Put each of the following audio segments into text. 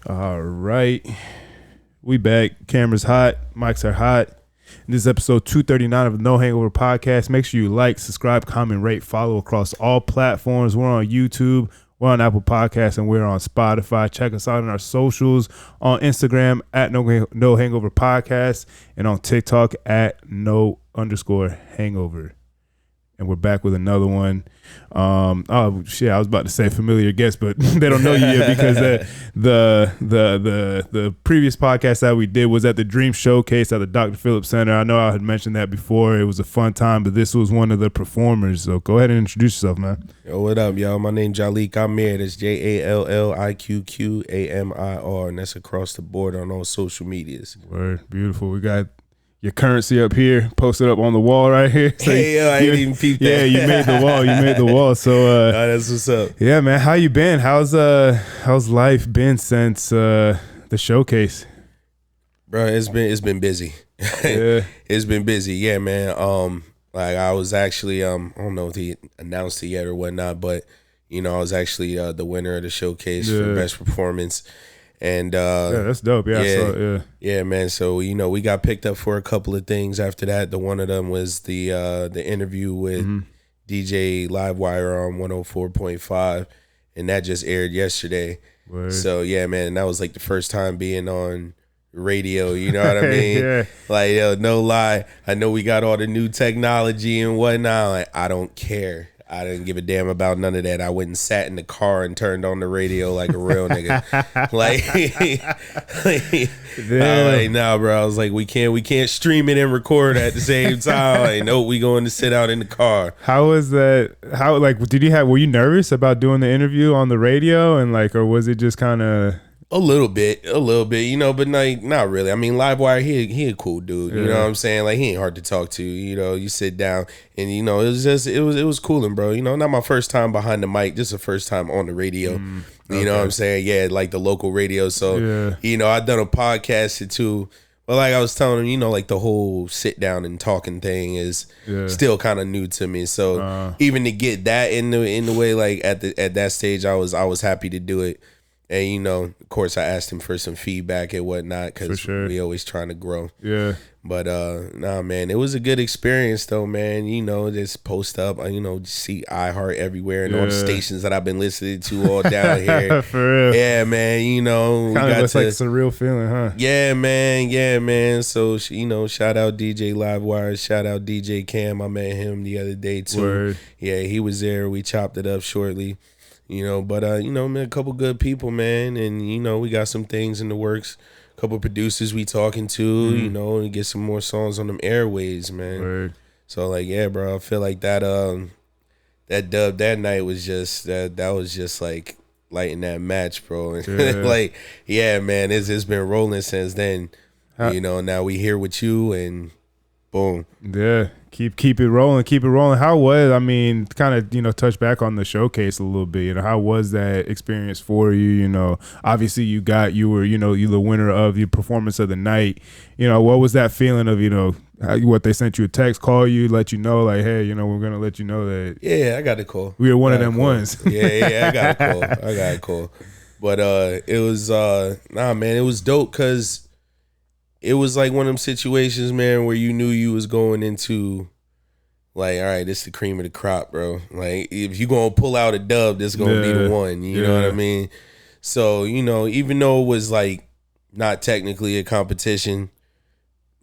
All right. We back. Cameras hot. Mics are hot. This is episode 239 of the No Hangover Podcast. Make sure you like, subscribe, comment, rate, follow across all platforms. We're on YouTube. We're on Apple Podcasts, and we're on Spotify. Check us out on our socials, on Instagram at No Hangover Podcast, and on TikTok at No_Hangover. And we're back with another one. Oh shit! I was about to say familiar guest, but they don't know you yet because the previous podcast that we did was at the Dream Showcase at the Dr. Phillips Center. I know I had mentioned that before. It was a fun time, but this was one of the performers. So go ahead and introduce yourself, man. Yo, what up, y'all? My name Jalliqq. Amir. That's JALLIQQAMIR, and that's across the board on all social medias. Word, beautiful. We got your currency up here, posted up on the wall right here. So hey, yo, I ain't even peeped that. Yeah, you made the wall. You made the wall. So that's what's up. Yeah, man. How you been? How's life been since the showcase? Bro, it's been busy. Yeah. It's been busy. Yeah, man. Like I was actually I don't know if he announced it yet or whatnot, but I was actually the winner of the showcase for best performance. And yeah, that's dope. Yeah, man. So we got picked up for a couple of things after that. One of them was the interview with DJ Livewire on 104.5, and that just aired yesterday. Word. So yeah, man, that was like the first time being on radio. You know what I mean? Yeah. Like, no lie, I know we got all the new technology and whatnot. Like, I don't care. I didn't give a damn about none of that. I went and sat in the car and turned on the radio like a real nigga. Nah, bro. I was like, we can't stream it and record at the same time. Like, no, we going to sit out in the car. How was that? Were you nervous about doing the interview on the radio or was it just kind of? A little bit, but like not really. I mean, Livewire, he a cool dude. You know what I'm saying? Like, he ain't hard to talk to. You sit down and it was cooling, bro. Not my first time behind the mic, just the first time on the radio. You know what I'm saying? Yeah, like the local radio. So I've done a podcast too. But like I was telling him, like the whole sit down and talking thing is still kind of new to me. So even to get that in the way, like at that stage, I was happy to do it. And, of course, I asked him for some feedback and whatnot because we always trying to grow. Yeah. But, nah, man, it was a good experience, though, man. Just post up, see iHeart everywhere and all the stations that I've been listening to all down here. For real. Yeah, man, kind of like a surreal feeling, huh? Yeah, man. So, shout out DJ Livewire. Shout out DJ Cam. I met him the other day, too. Word. Yeah, he was there. We chopped it up shortly. But man, a couple good people, man, and we got some things in the works. A couple producers we talking to, and get some more songs on them airways, man. Word. So like, yeah, bro, I feel like that that dub that night was just that was just like lighting that match, bro. Like, yeah, man, it's been rolling since then. Now we here with you, and boom. Yeah. Keep it rolling. How was, kind of, touch back on the showcase a little bit, how was that experience for you? Obviously you were the winner of your performance of the night. What was that feeling of, what they sent you a text, call you, let you know, like, hey, we're going to let you know that. Yeah, I got a call. We were one of them ones. Yeah, I got a call. But it was, man, it was dope because it was like one of them situations, man, where you knew you was going into, like, all right, this is the cream of the crop, bro. Like, if you gonna pull out a dub, this gonna be the one. You know what I mean? So, even though it was like not technically a competition,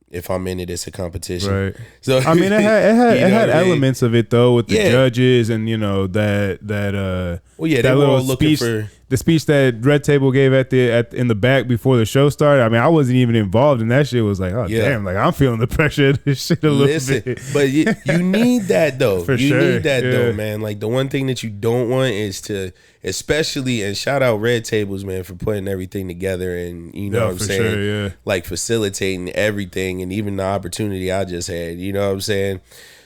if I'm in it, it's a competition. Right. So it had elements of it though, with the judges and that well, yeah, that they were all looking for the speech that Red Table gave in the back before the show started. I wasn't even involved in that shit. It was like, damn, like I'm feeling the pressure of this shit a little bit. But you need that though. You need that though, man. Like, the one thing that you don't want is to, especially, and shout out Red Tables, man, for putting everything together and what I'm saying, like facilitating everything and even the opportunity I just had. You know what I'm saying?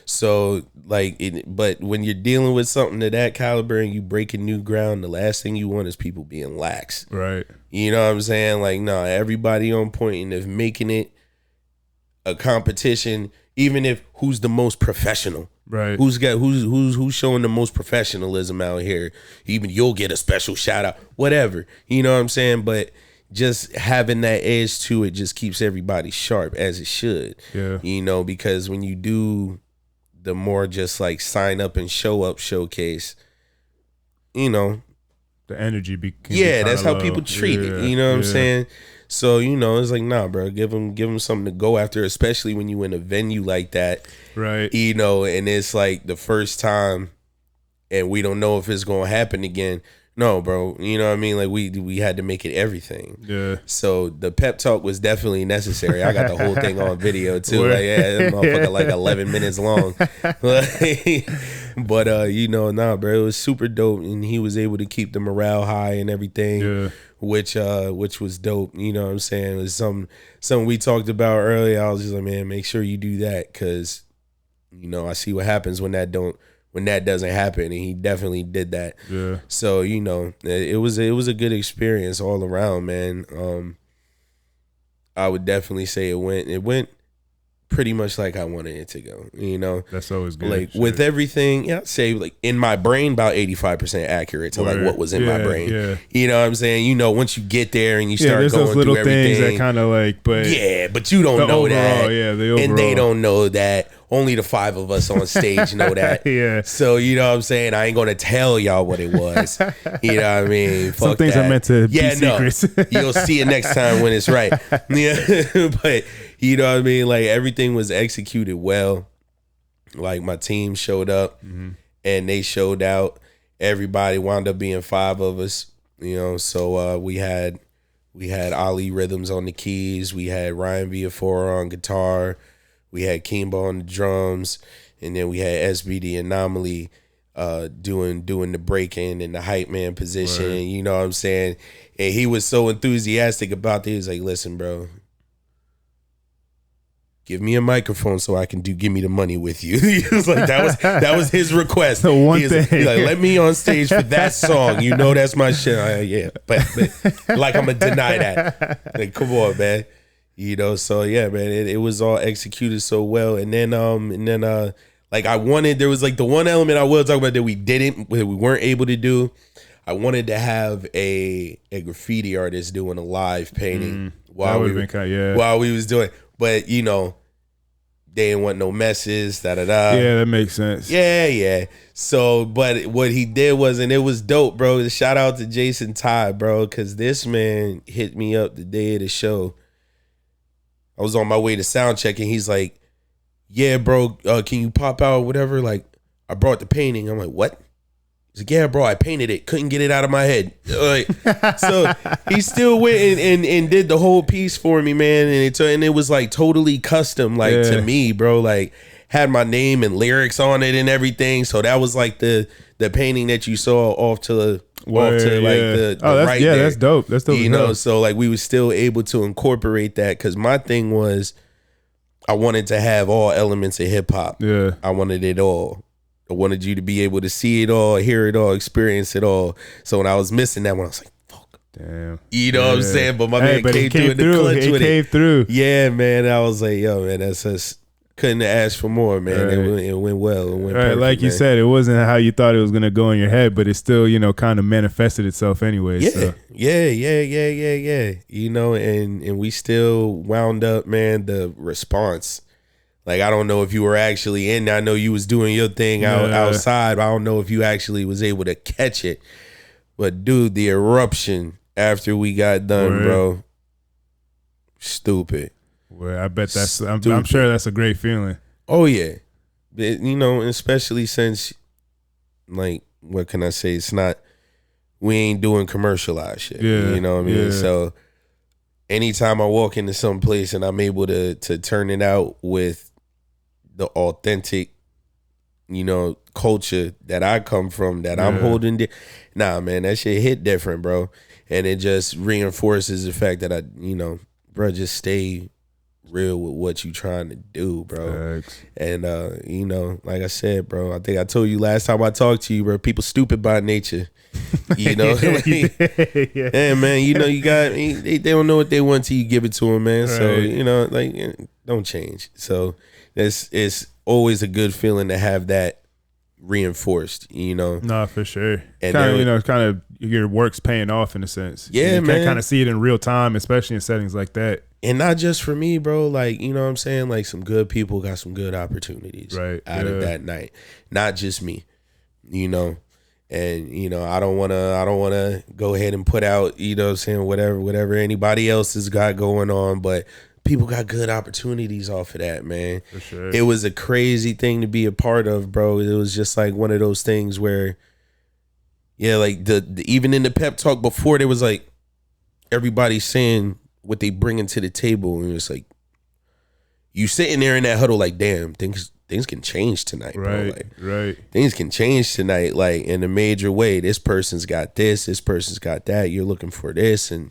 So like, but when you're dealing with something of that caliber and you breaking new ground, the last thing you want is people being lax. Right. You know what I'm saying? Like, no, everybody on point, and if making it a competition, even if who's the most professional. Right. Who's showing the most professionalism out here? Even you'll get a special shout out, whatever. You know what I'm saying? But just having that edge to it just keeps everybody sharp, as it should. Yeah. You know, because when you do the more just like sign up and show up showcase, you know, the energy that's how people treat it. You know what I'm saying? So, you know, it's like, nah, bro, give them something to go after, especially when you in a venue like that. Right. You know, and it's like the first time and we don't know if it's going to happen again. No, bro. You know what I mean? Like we had to make it everything. Yeah. So the pep talk was definitely necessary. I got the whole thing on video too. Like, yeah, that motherfucker like 11 minutes long. But you know, nah, bro, it was super dope, and he was able to keep the morale high and everything. Yeah. Which was dope. You know what I'm saying? It was something we talked about earlier. I was just like, man, make sure you do that, because you know, I see what happens when that doesn't happen, and he definitely did that. Yeah. So, you know, it was a good experience all around, man. I would definitely say it went pretty much like I wanted it to go. You know, that's always good. Like with everything, I'd say like in my brain about 85% accurate to like what was in my brain. Yeah. You know what I'm saying? You know, once you get there and you start there's going those little through everything, things that kind of like, but but you don't know overall, that. Yeah, the overall. And they don't know that. Only the 5 of us on stage know that. Yeah. So, you know what I'm saying? I ain't going to tell y'all what it was. You know what I mean? Fuck some things that. are meant to be secrets. No. You'll see it next time when it's right. Yeah. But, you know what I mean? Like, everything was executed well. Like, my team showed up and they showed out. Everybody wound up being 5 of us, you know. So, we had Ali Rhythms on the keys. We had Ryan Villafora on guitar. We had Kimba on the drums, and then we had SB the Anomaly doing the break-in and the hype man position. Right. You know what I'm saying? And he was so enthusiastic about it. He was like, listen, bro, give me a microphone so I can give me the money with you. He was like, that was his request. The one thing. He's like, let me on stage for that song. You know that's my shit. Yeah, but like I'm gonna deny that. Like, come on, man. You know, so yeah, man, it was all executed so well. And then like there was like the one element I will talk about that we weren't able to do. I wanted to have a graffiti artist doing a live painting while we was doing, but you know, they didn't want no messes, Yeah, that makes sense. Yeah. So, but what he did was, and it was dope, bro. Shout out to Jason Tai, bro, because this man hit me up the day of the show. I was on my way to sound check, and he's like, yeah, bro, can you pop out or whatever? Like, I brought the painting. I'm like, what? He's like, yeah, bro, I painted it. Couldn't get it out of my head. Like, so he still went and did the whole piece for me, man. And it was like totally custom, like to me, bro. Like, had my name and lyrics on it and everything. So that was like the painting that you saw off to the right there. That's dope. That's dope. You know, so like we were still able to incorporate that, because my thing was I wanted to have all elements of hip hop. Yeah, I wanted it all. I wanted you to be able to see it all, hear it all, experience it all. So when I was missing that one, I was like, fuck. Damn. You know what I'm saying? But my man came through in the clutch with it. It came through. Yeah, man. I was like, yo, man, that's just couldn't ask for more, man. Right. It went well. It went perfect, like you said, it wasn't how you thought it was gonna go in your head, but it still, you know, kind of manifested itself anyway. Yeah, so. yeah. You know, and we still wound up, man. The response, like, I don't know if you were actually in there. I know you was doing your thing outside, but I don't know if you actually was able to catch it. But dude, the eruption after we got done, bro, stupid. Well, I bet I'm sure that's a great feeling. Oh yeah, you know, especially since, like, what can I say? We ain't doing commercialized shit. Yeah, you know what I mean? Yeah. So anytime I walk into some place and I'm able to turn it out with the authentic, you know, culture that I come from, that I'm holding, nah, man, that shit hit different, bro. And it just reinforces the fact that I, you know, bro, just stay real with what you trying to do, bro. Facts. And you know, like I said, bro, I think I told you last time I talked to you, bro, people stupid by nature. You know, yeah, man, you know, you got they don't know what they want till you give it to them, man. Right. So, you know, like, don't change. So it's always a good feeling to have that reinforced, you know. No, for sure. And kind of, you know, kind of your work's paying off in a sense. Yeah, you man. can kind of see it in real time, especially in settings like that. And not just for me, bro. Like, you know what I'm saying? Like, some good people got some good opportunities out of that night. Not just me, you know. And, you know, I don't wanna go ahead and put out, you know what I'm saying, whatever anybody else has got going on, but people got good opportunities off of that, man. For sure. It was a crazy thing to be a part of, bro. It was just like one of those things where, yeah, like the even in the pep talk before, there was like everybody saying what they bringing to the table, and it's like you sitting there in that huddle, like, damn, things can change tonight, bro. Like, right. Things can change tonight, like, in a major way. This person's got this person's got that. You're looking for this, and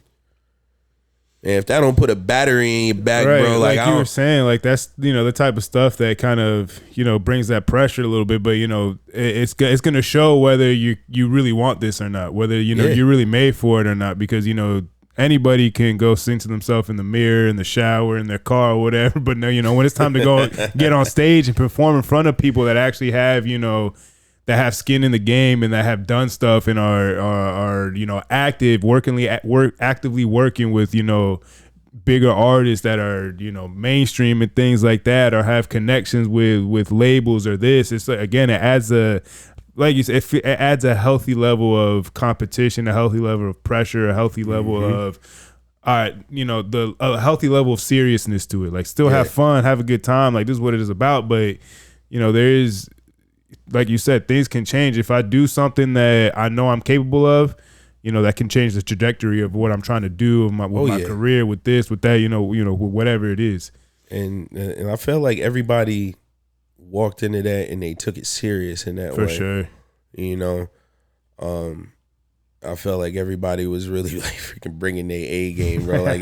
if that don't put a battery in your back, right, bro, like you were saying, like, that's, you know, the type of stuff that kind of, you know, brings that pressure a little bit. But, you know, it's going to show whether you really want this or not, whether, you know, you're really made for it or not, because, you know, anybody can go sing to themselves in the mirror, in the shower, in their car, or whatever. But no, you know, when it's time to go get on stage and perform in front of people that actually have, you know, that have skin in the game and that have done stuff and are you know, actively working with, you know, bigger artists that are, you know, mainstream and things like that, or have connections with labels or this. It's like, again, it adds like you said, it adds a healthy level of competition, a healthy level of pressure, a healthy level of, you know, a healthy level of seriousness to it. Like, still have fun, have a good time. Like, this is what it is about. But, you know, there is, like you said, things can change. If I do something that I know I'm capable of, you know, that can change the trajectory of what I'm trying to do with my career, with this, with that, you know, whatever it is. And I feel like everybody walked into that and they took it serious in that way. For sure. You know, I felt like everybody was really like freaking bringing their A game, bro. Like,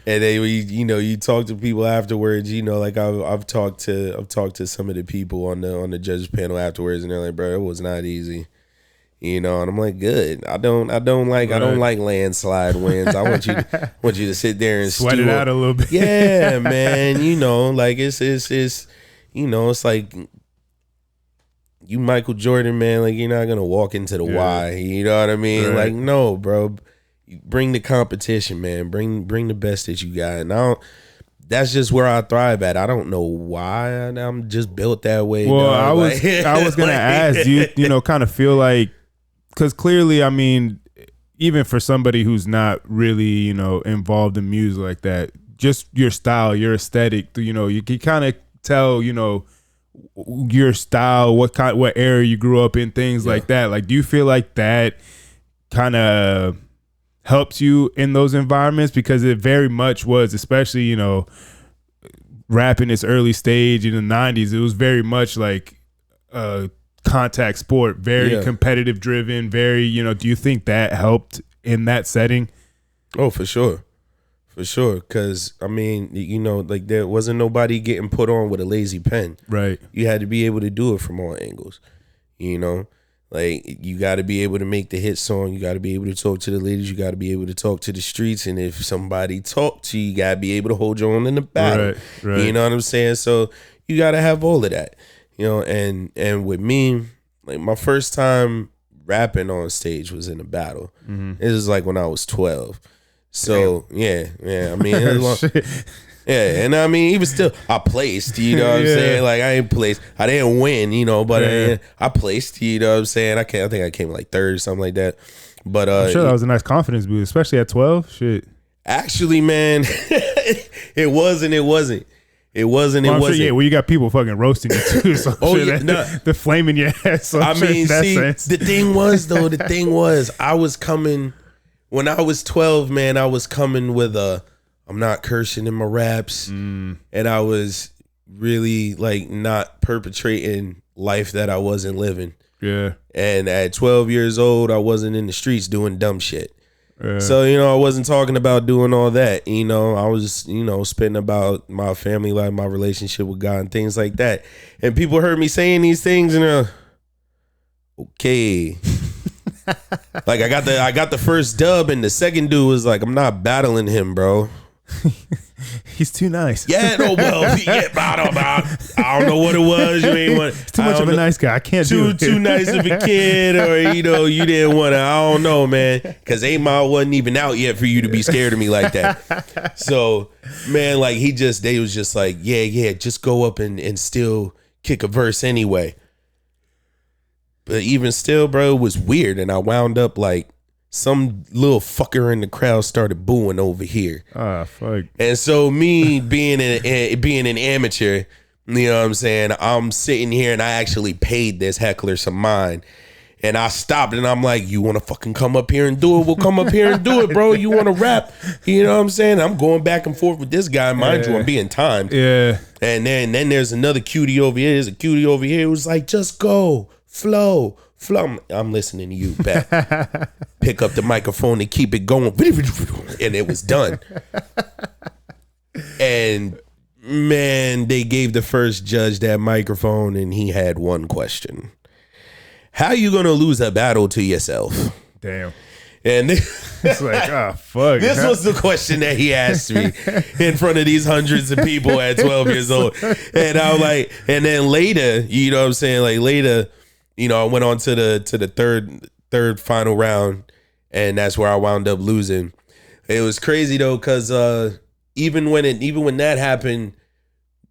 and then you know, you talk to people afterwards. You know, like I've talked to some of the people on the judges panel afterwards, and they're like, bro, it was not easy. You know, and I'm like, good. I don't like landslide wins. I want you to sit there and sweat it out a little bit. Yeah, man. You know, like it's you know, it's like you Michael Jordan, man. Like, you're not gonna walk into the Y. You know what I mean? Right. Like, no, bro. Bring the competition, man. Bring the best that you got. And that's just where I thrive at. I don't know why. I'm just built that way. Well, dog. I was gonna ask you know, kind of feel like, because clearly, I mean, even for somebody who's not really, you know, involved in music like that, just your style, your aesthetic, you know, you can kind of tell, you know, your style, what era you grew up in, things like that. Like, do you feel like that kind of helps you in those environments? Because it very much was, especially, you know, rap in its early stage in the 90s, it was very much like contact sport, very competitive driven, very, you know, do you think that helped in that setting? Oh, for sure. For sure, because, I mean, you know, like, there wasn't nobody getting put on with a lazy pen. Right. You had to be able to do it from all angles, you know? Like, you got to be able to make the hit song. You got to be able to talk to the ladies. You got to be able to talk to the streets. And if somebody talked to you, you got to be able to hold your own in the battle. Right. You know what I'm saying? So you got to have all of that, you know? And with me, like, my first time rapping on stage was in a battle. Mm-hmm. It was like when I was 12. So, yeah. I mean, it was long, and I mean, even still, I placed, you know what I'm saying? Like, I ain't placed. I didn't win, you know, but I placed, you know what I'm saying? I think I came like third or something like that. But I'm sure that was a nice confidence boost, especially at 12. Shit. Actually, man, it wasn't. Sure, yeah, well, you got people fucking roasting you too. So the flaming your ass. So I mean, see, the thing was, I was coming. When I was 12, man, I was coming with I'm not cursing in my raps. And I was really, like, not perpetrating life that I wasn't living. Yeah. And at 12 years old, I wasn't in the streets doing dumb shit. So, I wasn't talking about doing all that. I was, spitting about my family life, my relationship with God and things like that. And people heard me saying these things and okay. Like I got the first dub and the second dude was like, I'm not battling him, bro. He's too nice. Yeah, no, well, yeah, I don't know what it was. You ain't want. He's too much of a nice guy. I can't do it. Too nice of a kid, or you didn't want to. I don't know, man, because 8 Mile wasn't even out yet for you to be scared of me like that. So, man, like they was just like, yeah, just go up and still kick a verse anyway. But even still, bro, it was weird, and I wound up like. Some little fucker in the crowd started booing over here. Ah, fuck. And so me being an amateur, you know what I'm saying? I'm sitting here and I actually paid this heckler some mind. And I stopped and I'm like, you want to fucking come up here and do it? We'll come up here and do it, bro. You want to rap? You know what I'm saying? I'm going back and forth with this guy. Mind you, I'm being timed. Yeah. And then there's another cutie over here. There's a cutie over here who's like, just go, flow. I'm listening to you back. Pick up the microphone and keep it going. And it was done. And man, they gave the first judge that microphone and he had one question. How you gonna lose a battle to yourself? Damn. And it's like, fuck. This was the question that he asked me in front of these hundreds of people at 12 years old. And I was like, and then later, you know what I'm saying? Like later, I went on to the third final round, and that's where I wound up losing. It was crazy though, because even when that happened,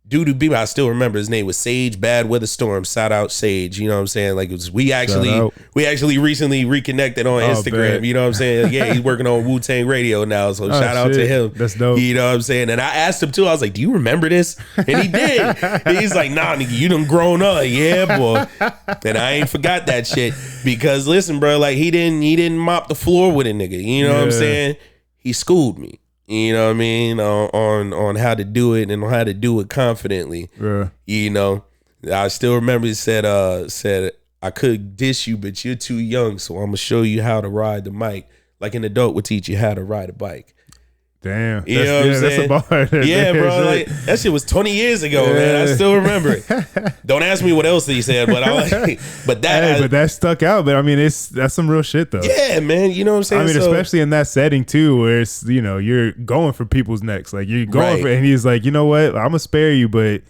dude who beat me, I still remember his name was Sage Bad Weather Storm. Shout out Sage, you know what I'm saying? Like we actually recently reconnected on Instagram. Man. You know what I'm saying? Yeah, he's working on Wu-Tang Radio now, so shout out to him. That's dope. You know what I'm saying? And I asked him too. I was like, "Do you remember this?" And he did. And he's like, "Nah, nigga, you done grown up." Yeah, boy. And I ain't forgot that shit because listen, bro, like he didn't mop the floor with a nigga. You know what I'm saying? He schooled me. You know what I mean? On how to do it and on how to do it confidently. Yeah. I still remember he said, I could dish you, but you're too young, so I'm gonna show you how to ride the mic. Like an adult would teach you how to ride a bike. Damn. You know what I'm saying? That's a bar. Yeah, bro. Like, that shit was 20 years ago, man. I still remember it. Don't ask me what else he said, but but that stuck out. But I mean, that's some real shit though. Yeah, man. You know what I'm saying? I mean, especially in that setting too, where it's you're going for people's necks, like you're going for, and he's like, you know what? I'm gonna spare you, but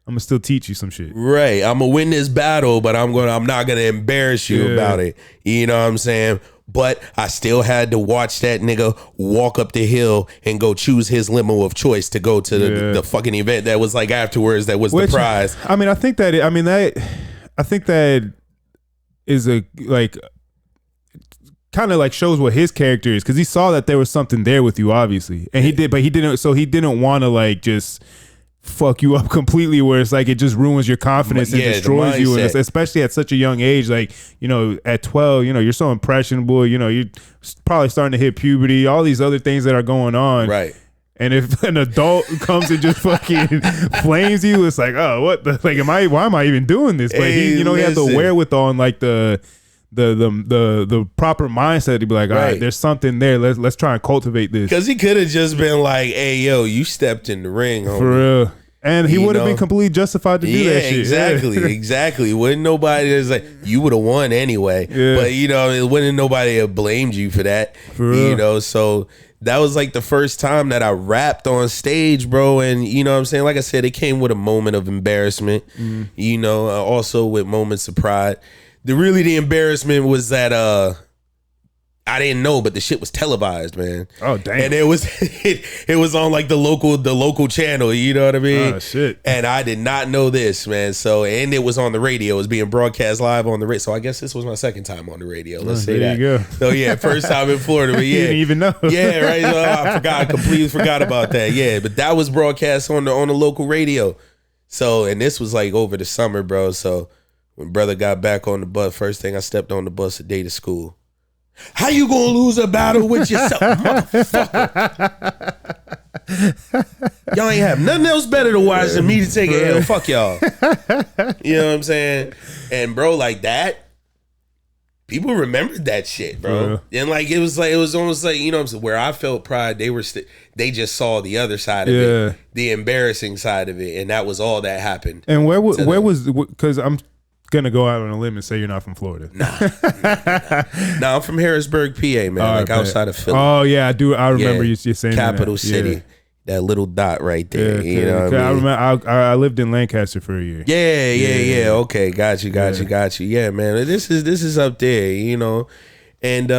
I'm gonna still teach you some shit. Right. I'm gonna win this battle, but I'm not gonna embarrass you about it. You know what I'm saying? But I still had to watch that nigga walk up the hill and go choose his limo of choice to go to the fucking event that was like afterwards. That was the prize. I mean, I think that is a like kind of like shows what his character is, because he saw that there was something there with you, obviously, and he didn't want to like just fuck you up completely, where it's like it just ruins your confidence and destroys you, and especially at such a young age, like at 12, you're so impressionable, you're probably starting to hit puberty, all these other things that are going on, right? And if an adult comes and just fucking flames you, it's like, oh, what the, like, why am I even doing this? But he had the wherewithal and like the proper mindset to be like, all right, there's something there. Let's try and cultivate this. Because he could have just been like, hey, yo, you stepped in the ring, homie. For real. And he would have been completely justified to do that shit. Exactly. Wouldn't nobody is like, you would have won anyway. Yeah. But wouldn't nobody have blamed you for that. For real. So that was like the first time that I rapped on stage, bro. And you know what I'm saying? Like I said, it came with a moment of embarrassment, also with moments of pride. The embarrassment was that I didn't know, but the shit was televised, man. Oh damn! And it was on like the local channel. You know what I mean? Oh shit! And I did not know this, man. So and it was on the radio. It was being broadcast live on the radio. So I guess this was my second time on the radio. Let's say that. There you go. So yeah, first time in Florida. But yeah, you didn't even know. Yeah, right. So I completely forgot about that. Yeah, but that was broadcast on the local radio. So and this was like over the summer, bro. So when brother got back on the bus, first thing I stepped on the bus the day to school. How you gonna lose a battle with yourself, motherfucker? Y'all ain't have nothing else better to watch than me to take a L. Fuck y'all. You know what I'm saying? And bro, like that, people remembered that shit, bro. And like it was almost like, you know what I'm saying, where I felt pride, they just saw the other side of it, the embarrassing side of it, and that was all that happened. And where was, because I'm gonna go out on a limb and say you're not from Florida. Nah, I'm from Harrisburg, PA, man, like outside of Philly. Oh yeah, I remember you saying capital that. city. That little dot right there, you know what I mean? I remember I lived in Lancaster for a year. Yeah. Okay, got you. Yeah, man, this is up there, you know. And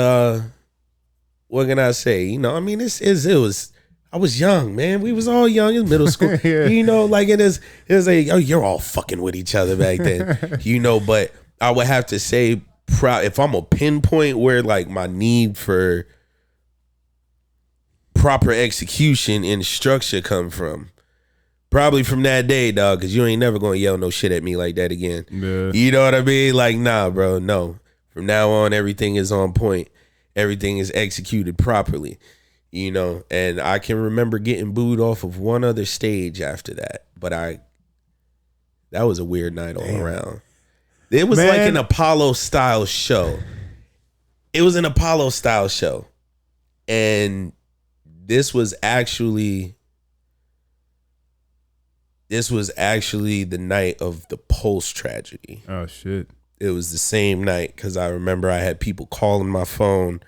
what can I say? You know, I mean, I was young, man. We was all young in middle school. You know, like it was like, oh, you're all fucking with each other back then, you know. But I would have to say, if I'm a pinpoint where like my need for proper execution and structure come from, probably from that day, dog, because you ain't never gonna yell no shit at me like that again. You know what I mean? Like, nah, bro, no. From now on, everything is on point. Everything is executed properly, you know. And I can remember getting booed off of one other stage after that, but that was a weird night all around. It was like an Apollo style show. It was an Apollo style show, and this was actually the night of the Pulse tragedy. Oh shit. It was the same night, because I remember I had people calling my phone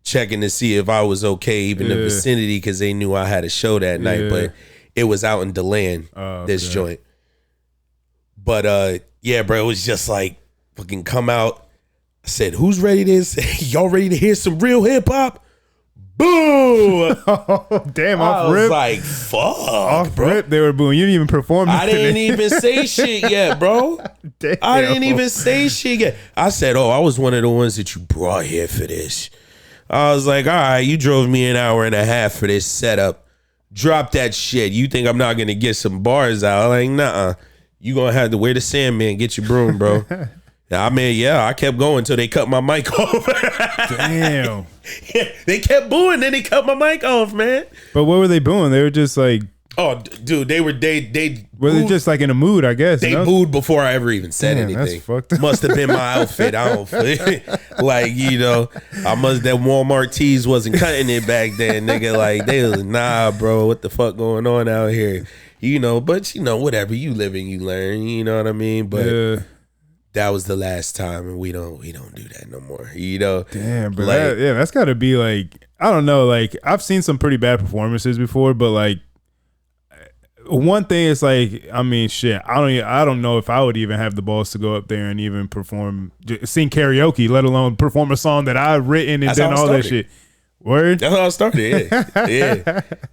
checking to see if I was okay, even in the vicinity, because they knew I had a show that night, but it was out in DeLand, this joint. But yeah, bro, it was just like fucking come out. I said, who's ready to y'all ready to hear some real hip hop? Boom! Oh, damn, off I rip. was like, fuck, off bro. rip, they were booing. You didn't even perform. I didn't even say shit yet, bro. Damn. I didn't even say shit yet. I said, I was one of the ones that you brought here for this. I was like, all right, you drove me an hour and a half for this setup. Drop that shit. You think I'm not going to get some bars out? Like, nah. You going to have to wear the Sandman, get your broom, bro. I mean, I kept going until they cut my mic off. Damn. They kept booing, then they cut my mic off, man. But what were they booing? They were just like, oh, dude, they were they just like in a mood, I guess. They booed before I ever even said anything. That's fucked up. Must have been my outfit. I don't like, you know, that Walmart tees wasn't cutting it back then, nigga. Like, they was, nah, bro, what the fuck going on out here? You know, but you know, whatever, you live and you learn, you know what I mean? But that was the last time, and we don't do that no more, you know. Damn, but like, that's got to be like, I don't know, like I've seen some pretty bad performances before, but like one thing is like, I mean, shit, I don't know if I would even have the balls to go up there and even sing karaoke, let alone perform a song that I've written and done all that shit. Word? That's how I started.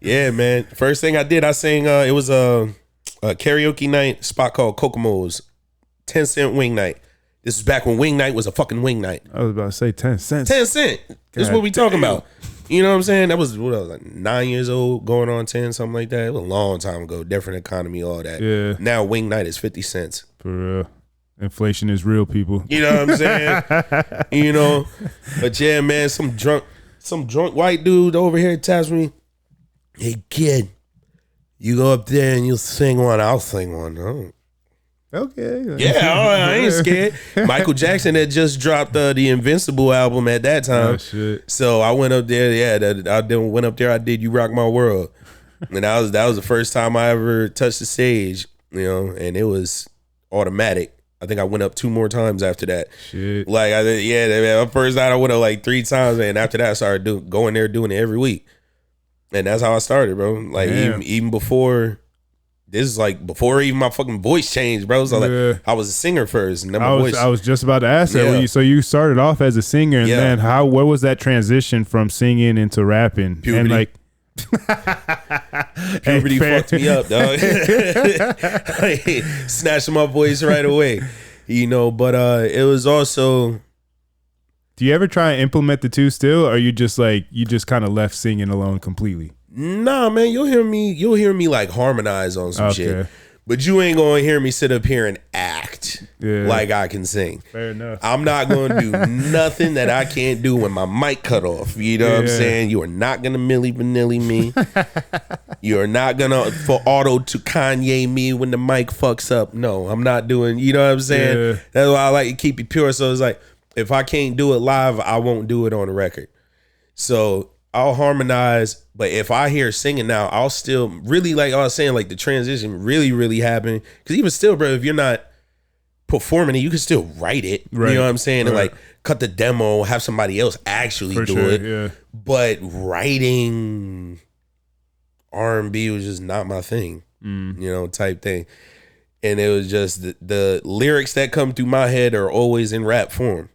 Yeah, man. First thing I did, I sang. It was a karaoke night spot called Kokomo's. 10-cent wing night. This was back when wing night was a fucking wing night. I was about to say 10 cents. 10 cent. This is what we talking about. You know what I'm saying? That was what I was like 9 years old, going on 10, something like that. It was a long time ago. Different economy, all that. Yeah. Now wing night is 50 cents. For real. Inflation is real, people. You know what I'm saying? You know. But yeah, man, some drunk white dude over here taps me. Hey kid, you go up there and you'll sing one. I'll sing one. Oh. Okay. Yeah, I ain't scared. Michael Jackson had just dropped the Invincible album at that time. Oh, shit. So I went up there. I did You Rock My World. And that was the first time I ever touched the stage, you know, and it was automatic. I think I went up 2 more times after that. Shit. Like, the first night I went up like 3 times, and after that I started going there doing it every week. And that's how I started, bro. Like, even before... This is like before even my fucking voice changed, bro. So like I was a singer first, and then my voice. I was just about to ask that. So you started off as a singer, and then what was that transition from singing into rapping? Puberty. And like, puberty fucked me up, dog. Snatched my voice right away, you know. But it was also. Do you ever try and implement the two still, or you just kind of left singing alone completely? Nah, man, you'll hear me like harmonize on some shit. But you ain't gonna hear me sit up here and act like I can sing. Fair enough. I'm not gonna do nothing that I can't do when my mic cut off. You know what I'm saying? You are not gonna Milli Vanilli me. You are not gonna for auto to Kanye me when the mic fucks up. No, I'm not doing. You know what I'm saying? That's why I like to keep it pure. So it's like if I can't do it live, I won't do it on the record. So I'll harmonize, but if I hear singing now, I'll still really, like I was saying, like the transition really happened. Because even still, bro, if you're not performing it, you can still write it. Right. You know what I'm saying? Right. And like cut the demo, have somebody else actually do it. Yeah. But writing R&B was just not my thing, type thing. And it was just the lyrics that come through my head are always in rap form.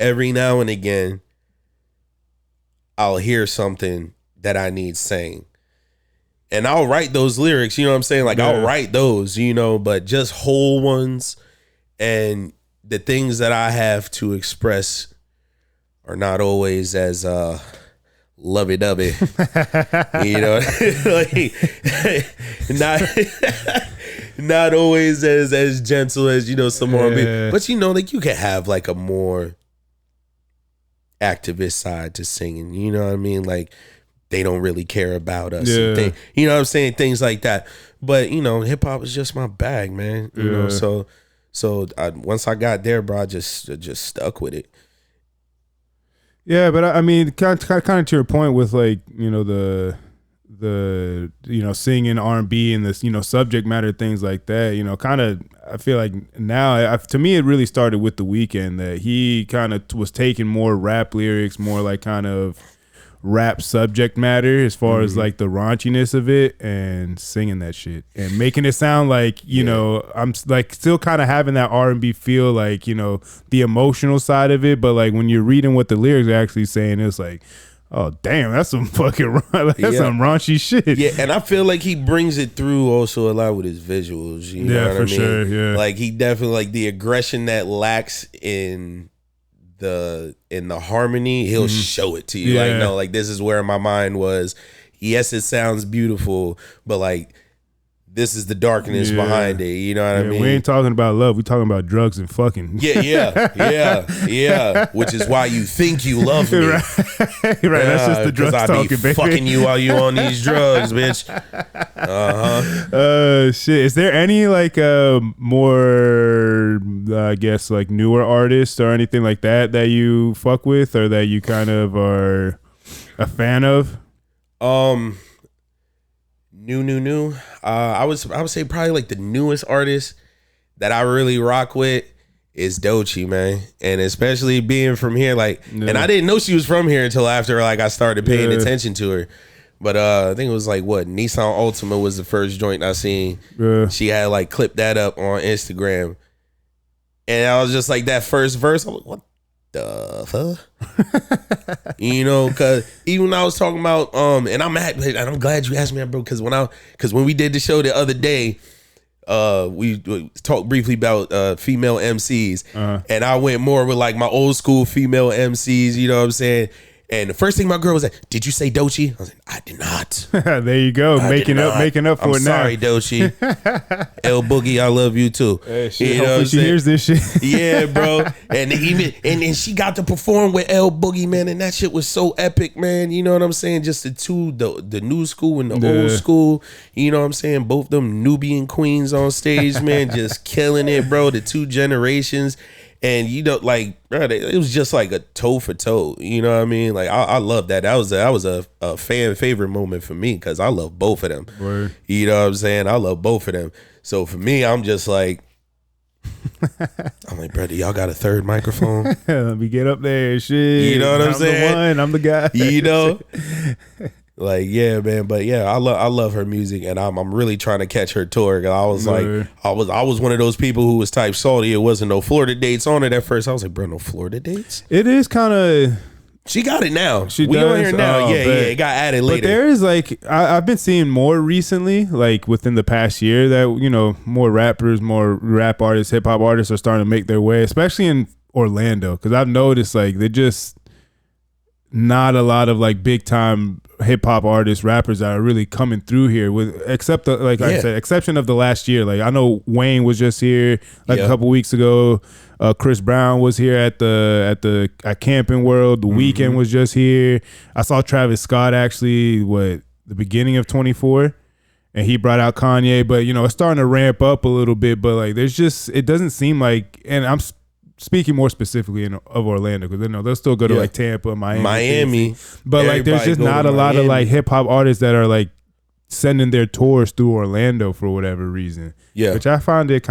Every now and again, I'll hear something that I need saying. And I'll write those lyrics, you know what I'm saying? Like, I'll write those, but just whole ones and the things that I have to express are not always as lovey-dovey. Not always as gentle as, some R&B. But, like you can have like a more activist side to singing, you know what I mean? Like, they don't really care about us. And you know what I'm saying? Things like that. But, hip hop is just my bag, man. So once I got there, bro, I just stuck with it. Yeah, but I mean, kind of to your point with like, the singing R&B and this, subject matter, things like that, kind of, I feel like now, to me, it really started with The Weeknd, that he kind of was taking more rap lyrics, more like kind of rap subject matter as far as like the raunchiness of it, and singing that shit and making it sound like I'm like still kind of having that R&B feel, like the emotional side of it, but like when you're reading what the lyrics are actually saying, it's like, oh damn, that's some fucking some raunchy shit. Yeah, and I feel like he brings it through also a lot with his visuals. You know what I mean? Sure. Yeah, like he definitely, like the aggression that lacks in the harmony, he'll show it to you. Like, no, like this is where my mind was. Yes, it sounds beautiful, but like this is the darkness behind it. You know what I mean? We ain't talking about love. We talking about drugs and fucking. Yeah. Which is why you think you love me. Right. That's just the drugs talking, baby. Fucking you while you on these drugs, bitch. Shit. Is there any like more, I guess, like newer artists or anything like that you fuck with, or that you kind of are a fan of? New. I would say probably like the newest artist that I really rock with is Doechii, man. And especially being from here, like, and I didn't know she was from here until after like I started paying attention to her. But I think it was like Nissan Altima was the first joint I seen. She had like clipped that up on Instagram, and I was just like, that first verse, I'm like, what the fuck? Because even when I was talking about and I'm glad you asked me that, bro, because when we did the show the other day, we talked briefly about female MCs, and I went more with like my old school female MCs, you know what I'm saying? And the first thing my girl was like, "Did you say Doechii?" I was like, "I did not." There you go, making up for it now. I'm sorry, Doechii. L Boogie, I love you too. Hey, shit, you know hopefully she hears this shit. Yeah, bro. And then she got to perform with L Boogie, man, and that shit was so epic, man. You know what I'm saying? Just the new school and the old school. You know what I'm saying? Both them Nubian queens on stage, man, just killing it, bro. The two generations. And like, bro, it was just like a toe for toe. You know what I mean? Like, I love that. That was a fan favorite moment for me, because I love both of them. Word. You know what I'm saying? I love both of them. So for me, I'm just like, I'm like, brother, y'all got a third microphone? Let me get up there, shit. You know what I'm saying? I'm the guy. You know. Like, yeah, man, but yeah, I love her music, and I'm really trying to catch her tour. I was like, I was one of those people who was type salty. It wasn't no Florida dates on it at first. I was like, bro, no Florida dates? It is kind of. She got it now. We on here now. Yeah, it got added later. But there is like, I've been seeing more recently, like within the past year, that more rappers, more rap artists, hip hop artists are starting to make their way, especially in Orlando, because I've noticed like they're just not a lot of like big time hip hop artists, rappers that are really coming through here, with except I said, exception of the last year. Like, I know Wayne was just here a couple weeks ago. Chris Brown was here at Camping World. The Weeknd was just here. I saw Travis Scott actually the beginning of 24, and he brought out Kanye. But it's starting to ramp up a little bit. But like, it doesn't seem like, and I'm speaking more specifically of Orlando, because they'll still go to like Tampa, Miami, but like there's just not a lot of like hip hop artists that are like sending their tours through Orlando for whatever reason. Yeah, which I find it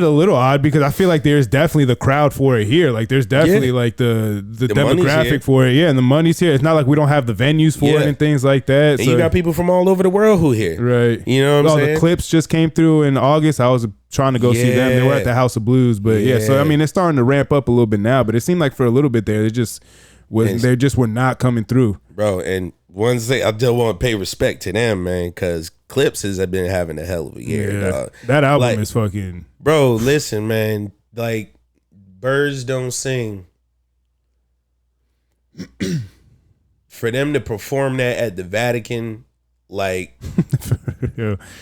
a little odd, because I feel like there's definitely the crowd for it here. Like there's definitely like the demographic for it. Yeah, and the money's here. It's not like we don't have the venues for it and things like that. And so you got people from all over the world who here. Right. You know what I'm saying? The Clips just came through in August. I was trying to go see them. They were at the House of Blues. But so I mean, it's starting to ramp up a little bit now. But it seemed like for a little bit there, they just were not coming through. Bro, and one thing I just want to pay respect to them, man, because Clips has been having a hell of a year, dog. That album is fucking... Bro, listen, man. Like, birds don't sing. For them to perform that at the Vatican, like...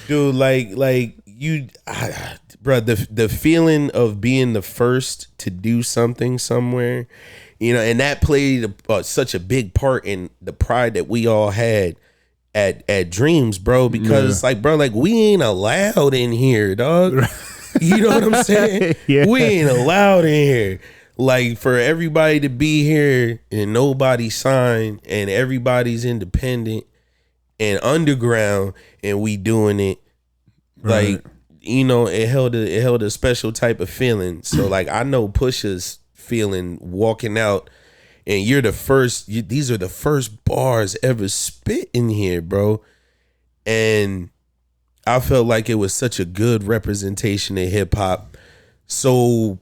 Dude, like you... bro, the feeling of being the first to do something somewhere, and that played such a big part in the pride that we all had at Dreams, bro, because like we ain't allowed in here, dog. You know what I'm saying? We ain't allowed in here. Like, for everybody to be here and nobody signed and everybody's independent and underground and we doing it, like, it held a special type of feeling. So like, I know Pusha's feeling walking out, and you're the first. These are the first bars ever spit in here, bro. And I felt like it was such a good representation of hip hop. So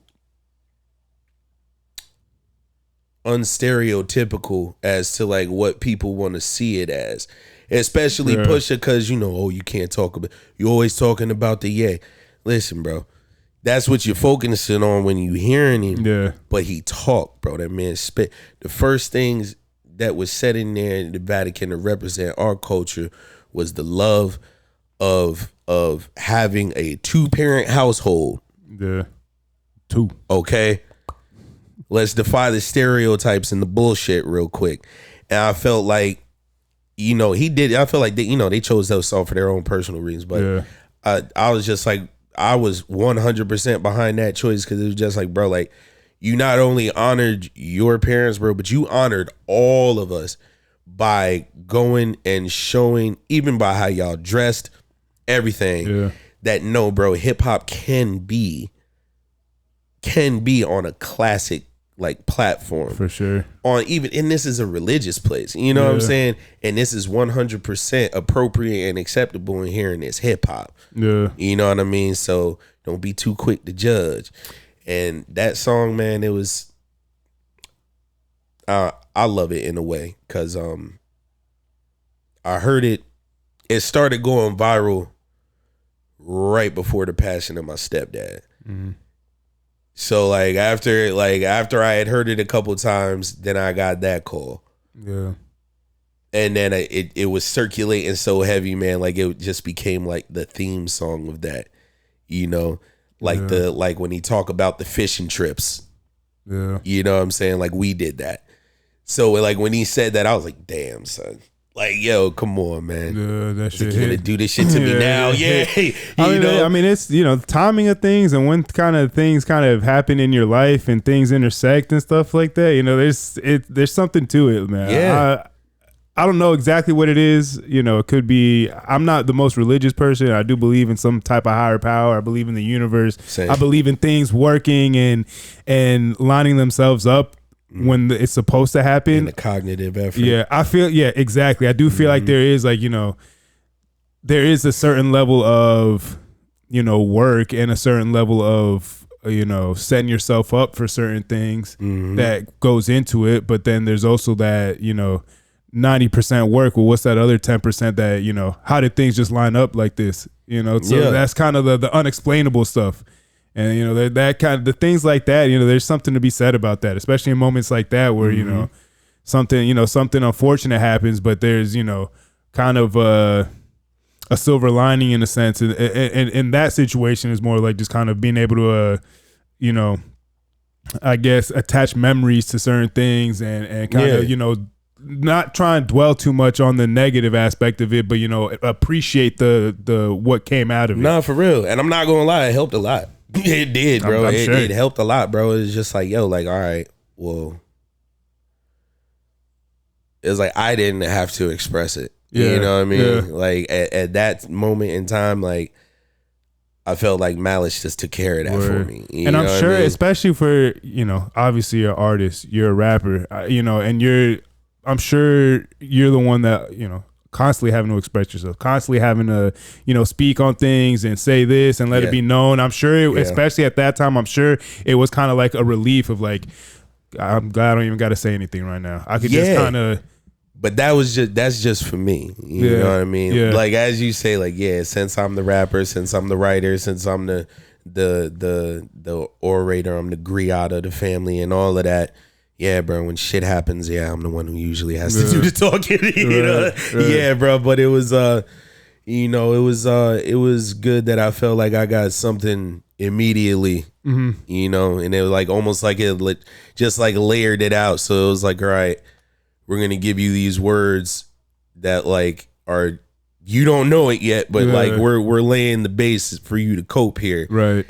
unstereotypical as to like what people want to see it as, especially Pusha, because you can't talk about. You're always talking about the Listen, bro. That's what you're focusing on when you hearing him. Yeah. But he talked, bro. That man spit. The first things that was said in there in the Vatican to represent our culture was the love of having a 2-parent household. Yeah. 2. Okay. Let's defy the stereotypes and the bullshit real quick. And I felt like, he did. I feel like they chose those songs for their own personal reasons. But I was just like, I was 100% behind that choice, because it was just like, bro, like, you not only honored your parents, bro, but you honored all of us by going and showing, even by how y'all dressed, everything, that no, bro, hip hop can be on a classic like platform, for sure. And this is a religious place, you know what I'm saying? And this is 100% appropriate and acceptable in hearing this hip hop. Yeah. You know what I mean? So don't be too quick to judge. And that song, man, it was I love it in a way, because I heard it started going viral right before the passing of my stepdad. Mm-hmm. So like after I had heard it a couple times, then I got that call. Yeah. And then it was circulating so heavy, man, like it just became like the theme song of that. Like when he talk about the fishing trips. Yeah. You know what I'm saying? Like, we did that. So like when he said that, I was like, damn, son. Like, yo, come on, man. That shit. You're gonna do this shit to me now. Yeah. I mean, it's, timing of things and when kind of things kind of happen in your life and things intersect and stuff like that. There's something to it, man. Yeah. I don't know exactly what it is. It could be, I'm not the most religious person. I do believe in some type of higher power. I believe in the universe. Same. I believe in things working and lining themselves up when it's supposed to happen. In the cognitive effort. Yeah, I feel, exactly. I do feel like there is like, there is a certain level of, work and a certain level of, setting yourself up for certain things that goes into it. But then there's also that, 90% work. Well, what's that other 10% that, how did things just line up like this? So that's kind of the unexplainable stuff. And, that kind of the things like that, there's something to be said about that, especially in moments like that where, something unfortunate happens, but there's, kind of a silver lining in a sense. And in that situation is more like just kind of being able to, I guess, attach memories to certain things and kind of, not try and dwell too much on the negative aspect of it, but appreciate the what came out of it. Nah, for real. And I'm not gonna lie, it helped a lot. It did, bro. I'm sure. It helped a lot, bro. It was just like, yo, like, all right, well, it was like I didn't have to express it. Yeah, you know what I mean? yeah. Like at that moment in time, like I felt like Malice just took care of that for me. And I'm sure, especially for, obviously you're an artist, you're a rapper, and I'm sure you're the one that, constantly having to express yourself, constantly having to, speak on things and say this and let it be known. I'm sure, especially at that time, I'm sure it was kind of like a relief of like, I'm glad I don't even got to say anything right now. I could just kind of. But that's just for me. You know what I mean? Yeah. Like, as you say, like, since I'm the rapper, since I'm the writer, since I'm the orator, I'm the griot of the family and all of that. Yeah, bro, when shit happens, I'm the one who usually has to do the talking. Right. Yeah, bro. But it was it was good that I felt like I got something immediately. And it was like almost like it just like layered it out. So it was like, all right, we're gonna give you these words that like are, you don't know it yet, but like we're laying the base for you to cope here. Right.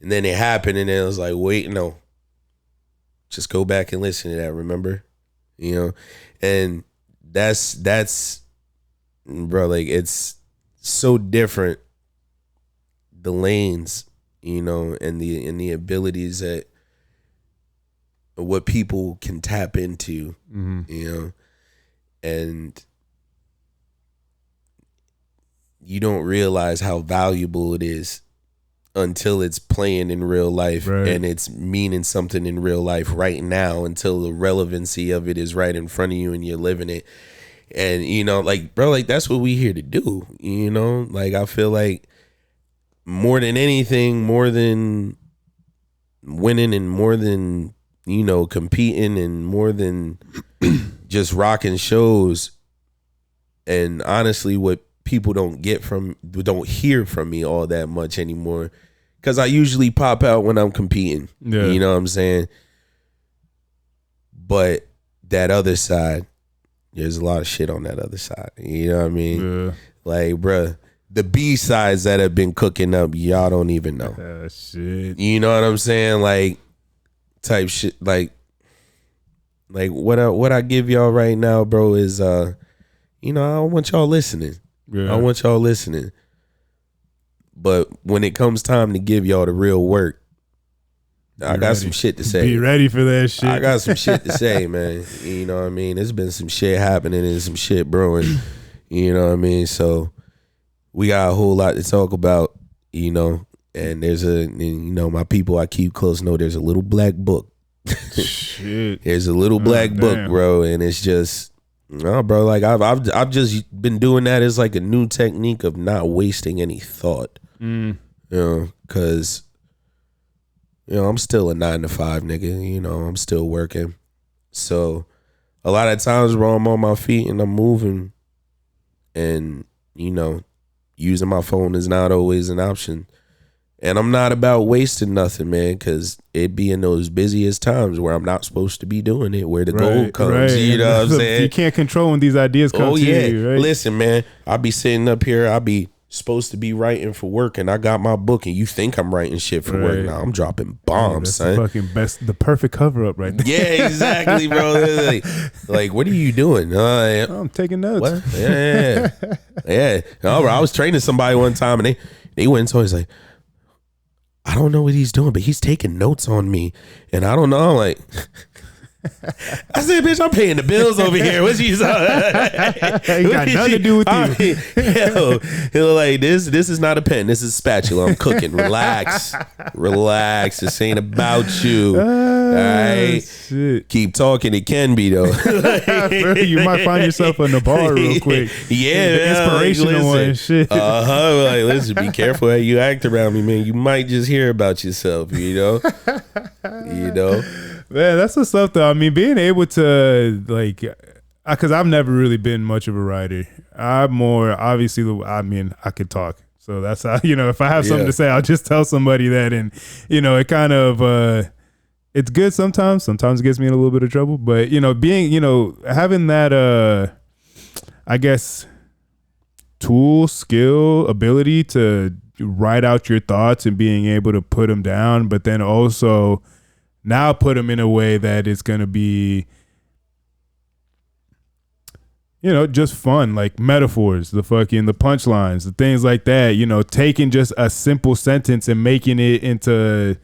And then it happened, and then it was like, wait, no. Just go back and listen to that, remember? And that's bro, like it's so different, the lanes, and the abilities that what people can tap into, and you don't realize how valuable it is until it's playing in real life and it's meaning something in real life right now, until the relevancy of it is right in front of you and you're living it. And, like, bro, like that's what we here to do, like I feel like more than anything, more than winning and more than, competing and more than just rocking shows. And honestly, what people don't hear from me all that much anymore, because I usually pop out when I'm competing. You know what I'm saying? But that other side, there's a lot of shit on that other side. You know what I mean? Yeah. Like, bruh, the B-sides that have been cooking up, y'all don't even know. Shit. You know what I'm saying? Like, type shit. Like what I give y'all right now, bro, is I don't want y'all listening. Yeah. I want y'all listening. But when it comes time to give y'all the real work, I got some shit to say. Be ready for that shit. I got some shit to say, man. You know what I mean? There's been some shit happening and some shit brewing. You know what I mean? So we got a whole lot to talk about, and there's my people I keep close know there's a little black book. Shit. There's a little black book, bro, and it's just, no, bro, like I've just been doing that as like a new technique of not wasting any thought. Because I'm still a 9-to-5 nigga. I'm still working. So a lot of times where I'm on my feet and I'm moving, and using my phone is not always an option. And I'm not about wasting nothing, man, because it be in those busiest times where I'm not supposed to be doing it, where the gold comes. You know what I'm saying? You can't control when these ideas come to you, right? Listen, man, I'll be sitting up here, I'll be supposed to be writing for work, and I got my book, and you think I'm writing shit for work. Now I'm dropping bombs, son. The fucking the perfect cover up right there. Yeah, exactly, bro. Like, what are you doing? I'm taking notes. What? Yeah. No, bro, I was training somebody one time, and they went and told me, like, I don't know what he's doing, but he's taking notes on me, and I don't know. I'm like, I said, bitch, I'm paying the bills over here. What's you? Ain't got nothing to do with you. Yo, like this is not a pen. This is a spatula. I'm cooking. Relax. This ain't about you. All right. Shit. Keep talking. It can be though. You might find yourself in the bar real quick. Yeah, inspirational one. Shit. Like, listen, be careful how you act around me, man. You might just hear about yourself. Man, that's what's up though. I mean, being able to like, because I've never really been much of a writer. I'm more obviously. I mean, I could talk, so that's how, if I have something to say, I'll just tell somebody that, and it kind of it's good sometimes. Sometimes it gets me in a little bit of trouble, but being having that I guess tool, skill, ability to write out your thoughts and being able to put them down, but then also now put them in a way that it's going to be, you know, just fun, like metaphors, the punchlines, the things like that, you know, taking just a simple sentence and making it into,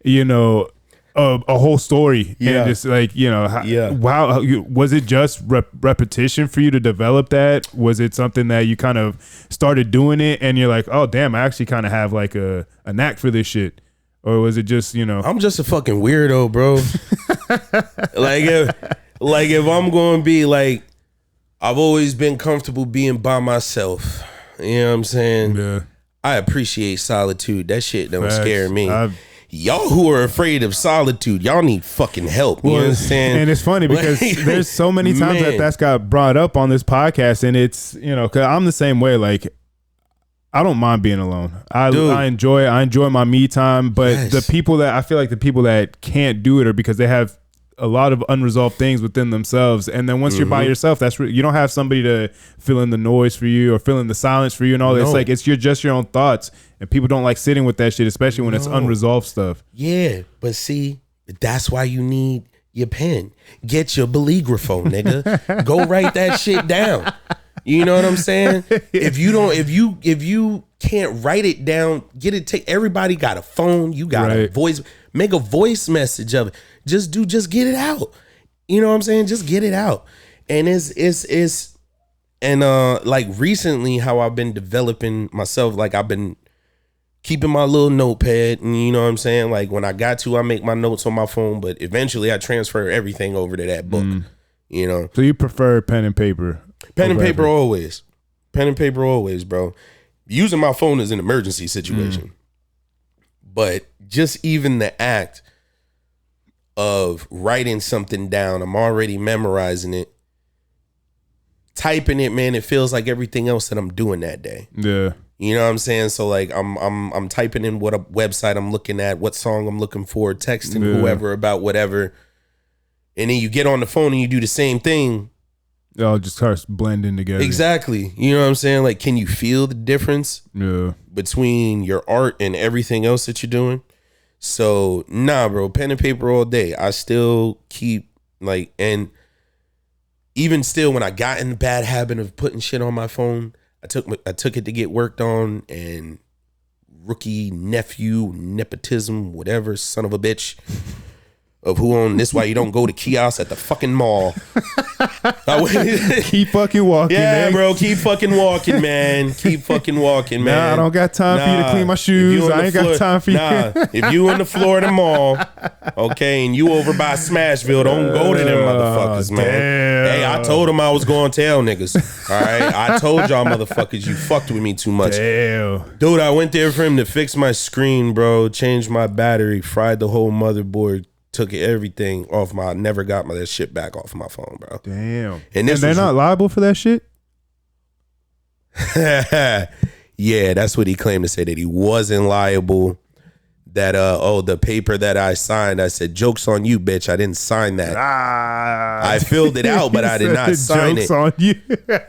you know, a whole story. And just like, you know, how was it just repetition for you to develop that? Was it something that you kind of started doing it and you're like, oh damn, I actually kind of have like a knack for this shit? Or was it just, you know, I'm just a fucking weirdo, bro. like if I'm going to be like, I've always been comfortable being by myself. You know what I'm saying? Yeah. I appreciate solitude. That shit don't Facts. scare me. Y'all who are afraid of solitude, y'all need fucking help. You understand? And it's funny because there's so many times that's got brought up on this podcast, and it's, you know, because I'm the same way. Like, I don't mind being alone. I enjoy my me time, but the people that I feel like the people that can't do it are because they have a lot of unresolved things within themselves. And then once you're by yourself, you don't have somebody to fill in the noise for you or fill in the silence for you and all that. It's like, it's just your own thoughts, and people don't like sitting with that shit, especially when it's unresolved stuff. Yeah, but see, that's why you need your pen. Get your belligraphone, nigga. Go write that shit down. You know what I'm saying? If you can't write it down, everybody got a phone, you got a voice, make a voice message of it. Just get it out. You know what I'm saying? Just get it out. And like recently how I've been developing myself, like I've been keeping my little notepad, and you know what I'm saying? Like when I got to, I make my notes on my phone, but eventually I transfer everything over to that book. You know? So you prefer pen and paper? Pen and paper always. Pen and paper always, bro. Using my phone is an emergency situation. But just even the act of writing something down, I'm already memorizing it. Typing it, man, it feels like everything else that I'm doing that day. Yeah. You know what I'm saying? So like I'm typing in what a website I'm looking at, what song I'm looking for, texting whoever about whatever. And then you get on the phone and you do the same thing. It all just starts blending together. Exactly. You know what I'm saying? Like, can you feel the difference between your art and everything else that you're doing? So, nah, bro, pen and paper all day. I still keep, like, and even still, when I got in the bad habit of putting shit on my phone, I took it to get worked on, and rookie nephew, nepotism, whatever, son of a bitch, of who owned this, why you don't go to kiosks at the fucking mall. Keep fucking walking. Yeah, bro, keep fucking walking, man. Keep fucking walking, man. Nah, I don't got time for you to clean my shoes. I ain't got time for you. If you in the Florida mall, okay, and you over by Smashville, don't go to them motherfuckers, man. Damn. Hey, I told them I was going to tell niggas. All right, I told y'all motherfuckers you fucked with me too much. Damn. Dude, I went there for him to fix my screen, bro. Changed my battery, fried the whole motherboard. Took everything off I never got that shit back off my phone, bro. Damn. And they're not liable for that shit? Yeah, that's what he claimed to say, that he wasn't liable. That the paper that I signed, I said, joke's on you, bitch. I didn't sign that. I filled it out, but I did not sign it. Joke's on you.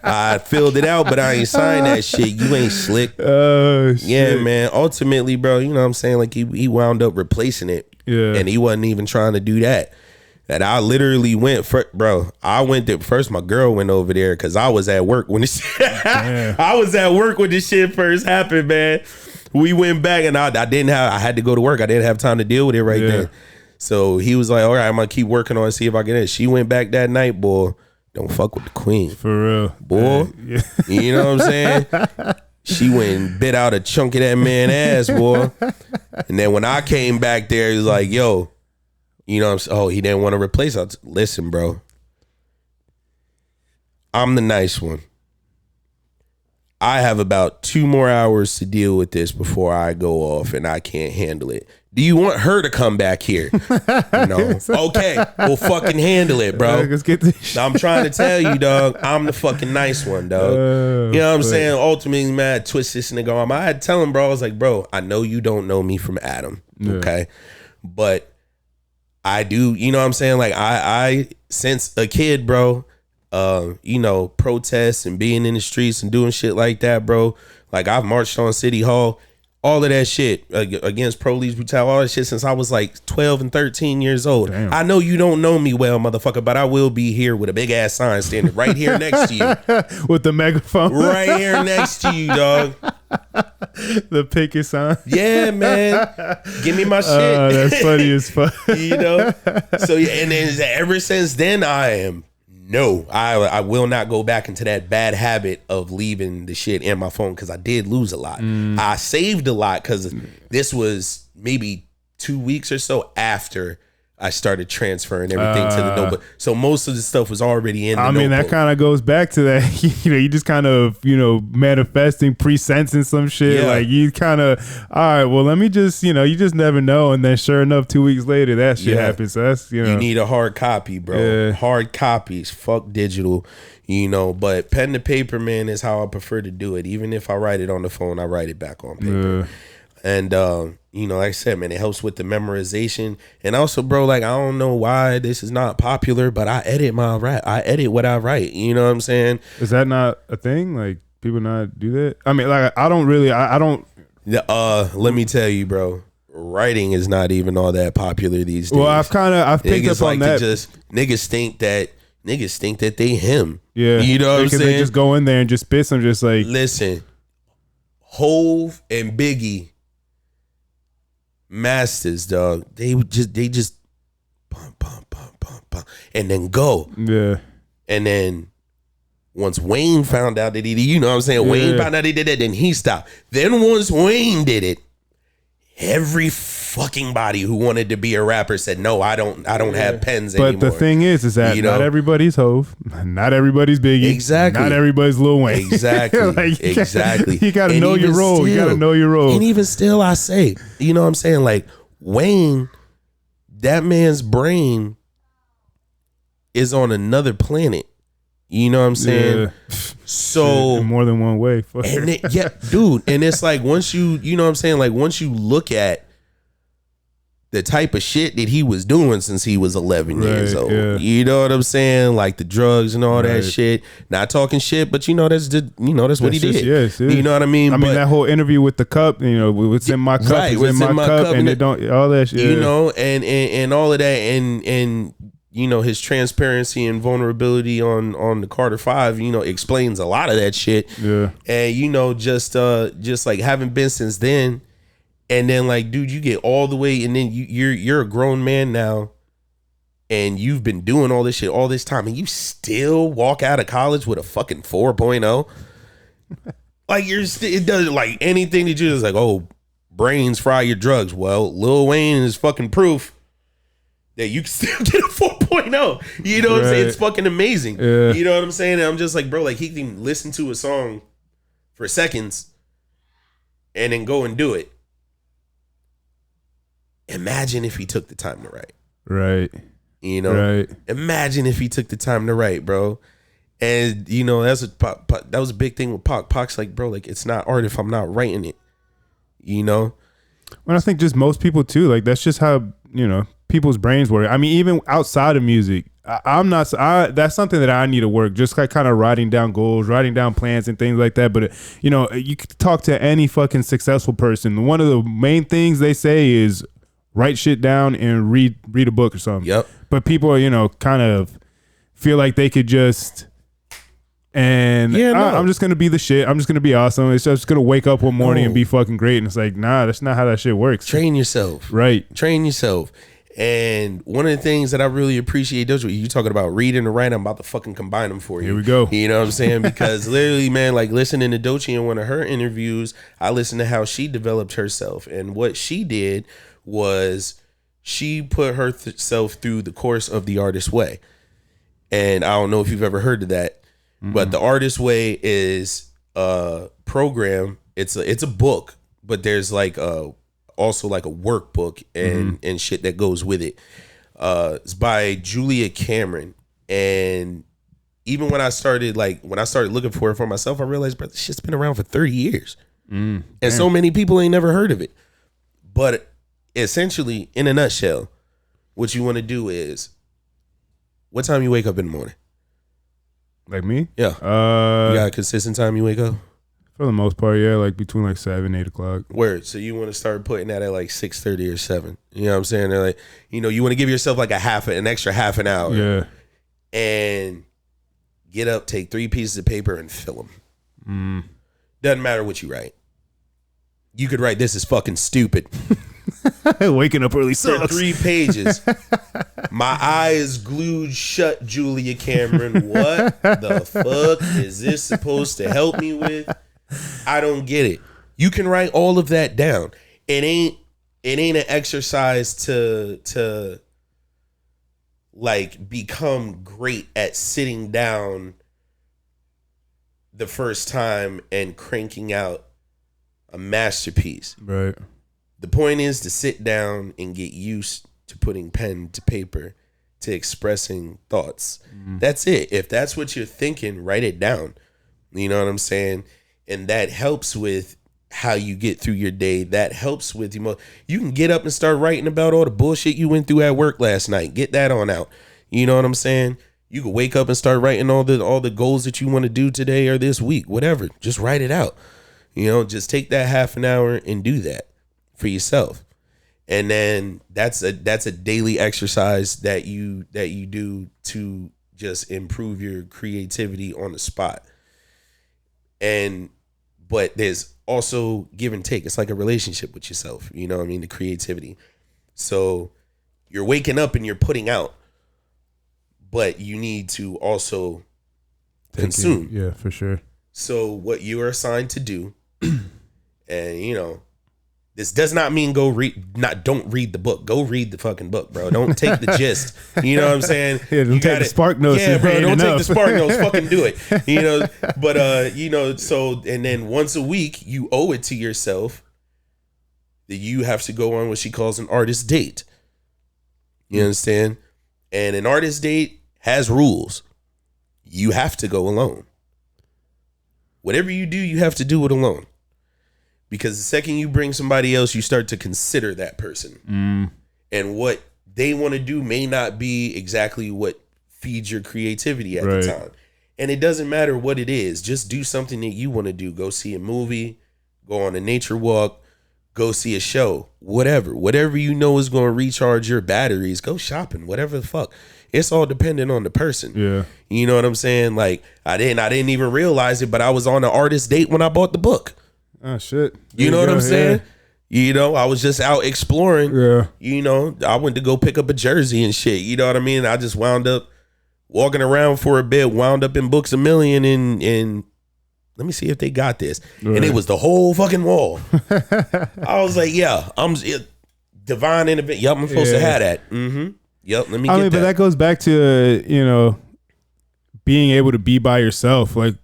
I filled it out, but I ain't signed that shit. You ain't slick. Oh, shit. Yeah, man. Ultimately, bro, you know what I'm saying? Like he wound up replacing it. Yeah. And he wasn't even trying to do that. And I literally went I went there first. My girl went over there because I was at work when this shit first happened, man. We went back and I had to go to work. I didn't have time to deal with it then. So he was like, all right, I'm gonna keep working on it, see if I get it. She went back that night, boy. Don't fuck with the queen. For real. Boy. Yeah. You know what I'm saying? She went and bit out a chunk of that man's ass, boy. And then when I came back there, he was like, yo, you know what I'm saying? Oh, he didn't want to replace us. Listen, bro. I'm the nice one. I have about 2 more hours to deal with this before I go off, and I can't handle it. Do you want her to come back here? No. Okay, we'll fucking handle it, bro. Let's get this shit. I'm trying to tell you, dog. I'm the fucking nice one, dog. You know what I'm saying? Ultimately, man, I twist this nigga arm. I had to tell him, bro. I was like, bro, I know you don't know me from Adam, okay? But I do. You know what I'm saying? Like I since a kid, bro. You know, protests and being in the streets and doing shit like that, bro. Like I've marched on City Hall. all of that shit against police brutality, all that shit since I was like 12 and 13 years old. Damn. I know you don't know me well, motherfucker, but I will be here with a big ass sign standing right here next to you. With the megaphone. Right here next to you, dog. The picket sign. Yeah, man. Give me my shit. That's funny as fuck. You know? So, yeah, and then ever since then, I will not go back into that bad habit of leaving the shit in my phone because I did lose a lot. I saved a lot because this was maybe 2 weeks or so after I started transferring everything to the notebook. So most of the stuff was already in the notebook. That kind of goes back to that. You just kind of, manifesting, pre-sensing some shit. Yeah. Like you kind of, all right, well, let me just, you just never know. And then sure enough, 2 weeks later, that shit happens. So that's, You need a hard copy, bro. Yeah. Hard copies. Fuck digital, but pen to paper, man, is how I prefer to do it. Even if I write it on the phone, I write it back on paper. And, like I said, man, it helps with the memorization. And also, bro, like, I don't know why this is not popular, but I edit I edit what I write. You know what I'm saying? Is that not a thing? Like, people not do that? I mean, like, I don't. Let me tell you, bro. Writing is not even all that popular these days. Well, I've picked up on that. Niggas think that they him. Yeah. You know what I'm saying? They just go in there and just spit some, just like. Listen, Hove and Biggie, masters, dog. They just pump, and then go. Yeah. And then once Wayne found out that Wayne found out he did it, then he stopped. Then once Wayne did it, every fucking body who wanted to be a rapper said, no, I don't have pens anymore. But the thing is that not everybody's Hove, not everybody's Biggie, exactly, not everybody's Lil Wayne, exactly, exactly. You gotta know your role. You gotta know your role. And even still, I say, you know what I'm saying? Like Wayne, that man's brain is on another planet. You know what I'm saying? Yeah. So in more than one way. Dude. And it's like once you know what I'm saying? Like once you look at the type of shit that he was doing since he was 11 years old. Yeah. You know what I'm saying? Like the drugs and all that shit. Not talking shit, but that's what he did. Yes, you know what I mean? I mean that whole interview with the cup, what's in my cup, right, is in my cup, and they don't all that shit. You know, and all of that and his transparency and vulnerability on the Carter 5, explains a lot of that shit. Yeah. And just like having been since then. And then like, dude, you get all the way, and then you're a grown man now, and you've been doing all this shit all this time, and you still walk out of college with a fucking 4.0. Like it doesn't like anything that you just like, oh, brains fry your drugs. Well, Lil Wayne is fucking proof that you can still get a 4.0. You know what I'm saying? It's fucking amazing. Yeah. You know what I'm saying? And I'm just like, bro, like he can listen to a song for seconds and then go and do it. Imagine if he took the time to write. Right. Right. Imagine if he took the time to write, bro. And that was a big thing with Pac. Pac's like, bro, like it's not art if I'm not writing it. Well, I think just most people too. Like that's just how people's brains work. I mean, even outside of music, that's something that I need to work. Just like kind of writing down goals, writing down plans and things like that. But you could talk to any fucking successful person. One of the main things they say is write shit down and read a book or something. Yep. But people are, kind of feel like they could just, and I'm just going to be the shit. I'm just going to be awesome. It's just going to wake up one morning and be fucking great. And it's like, nah, that's not how that shit works. Train yourself. Right. Train yourself. And one of the things that I really appreciate, those you talking about reading and writing, I'm about to fucking combine them for you. Here we go. You know what I'm saying? Because literally, man, like listening to Doechii in one of her interviews, I listened to how she developed herself. And what she did was she put herself through the course of the Artist Way. And I don't know if you've ever heard of that, but the Artist Way is a program. It's a book, but there's like also like a workbook and shit that goes with it. It's by Julia Cameron. And even when I started looking for it for myself, I realized, bro, this shit's been around for 30 years. And so many people ain't never heard of it. But essentially, in a nutshell, what you want to do is, what time you wake up in the morning? Like me? Yeah. You got a consistent time you wake up? For the most part, yeah, like between like 7, 8 o'clock. Word. So you want to start putting that at like 6:30 or 7. You know what I'm saying? They're like, you know, you want to give yourself like an extra half an hour. Yeah. And get up, take 3 pieces of paper and fill them. Doesn't matter what you write. You could write, "This is fucking stupid." Waking up early sucks. For 3 pages. My eye is glued shut, Julia Cameron. What the fuck is this supposed to help me with? I don't get it. You can write all of that down. It ain't an exercise to like become great at sitting down the first time and cranking out a masterpiece. Right. The point is to sit down and get used to putting pen to paper, to expressing thoughts. That's it. If that's what you're thinking, write it down. You know what I'm saying? And that helps with how you get through your day. That helps with you can get up and start writing about all the bullshit you went through at work last night. Get that on out. You know what I'm saying? You can wake up and start writing all the goals that you want to do today or this week, whatever. Just write it out. You know, just take that half an hour and do that for yourself. And then that's a daily exercise that you do to just improve your creativity on the spot. But there's also give and take. It's like a relationship with yourself, you know what I mean? The creativity. So you're waking up and you're putting out, but you need to also consume. Yeah, for sure. So what you are assigned to do, and you know, this does not mean don't read the book. Go read the fucking book, bro. Don't take the gist. You know what I'm saying? Yeah, don't take the spark notes. Yeah, bro. Don't take the spark notes. Fucking do it. You know, but you know, so and then once a week you owe it to yourself that you have to go on what she calls an artist date. You understand? And an artist date has rules. You have to go alone. Whatever you do, you have to do it alone. Because the second you bring somebody else, you start to consider that person. And what they want to do may not be exactly what feeds your creativity at the time. And it doesn't matter what it is. Just do something that you want to do. Go see a movie, go on a nature walk, go see a show, whatever. Whatever you know is going to recharge your batteries, go shopping, whatever the fuck. It's all dependent on the person. Yeah. You know what I'm saying? Like I didn't even realize it, but I was on an artist date when I bought the book. Oh shit. You know what I'm saying? You know, I was just out exploring. Yeah. You know, I went to go pick up a jersey and shit. You know what I mean? I just wound up walking around for a bit, wound up in Books A Million and let me see if they got this. Right. And it was the whole fucking wall. I was like, yeah, I'm divine in a bit. Yep, I'm supposed to have that. Yep, let me get that. But that goes back to, you know, being able to be by yourself. Like,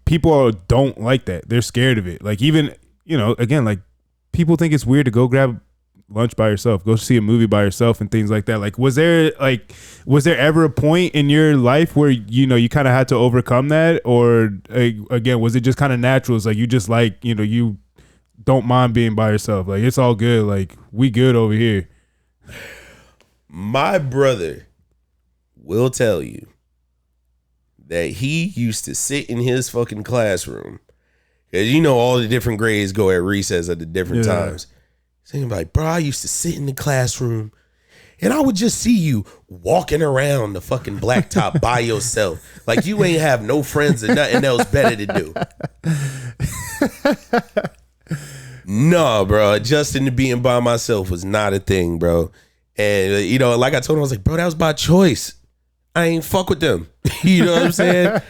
people don't like that. They're scared of it. Like, even, you know, again, like, people think it's weird to go grab lunch by yourself, go see a movie by yourself and things like that. Like, was there ever a point in your life where, you know, you kind of had to overcome that? Or, again, was it just kind of natural? It's like, you just like, you know, you don't mind being by yourself. Like, it's all good. Like, we good over here. My brother will tell you that he used to sit in his fucking classroom, because you know all the different grades go at recess at the different times. Saying like, bro, I used to sit in the classroom and I would just see you walking around the fucking blacktop by yourself. Like you ain't have no friends and nothing else better to do. No, bro. Adjusting to being by myself was not a thing, bro. And, you know, like I told him, I was like, bro, that was by choice. I ain't fuck with them. You know what I'm saying?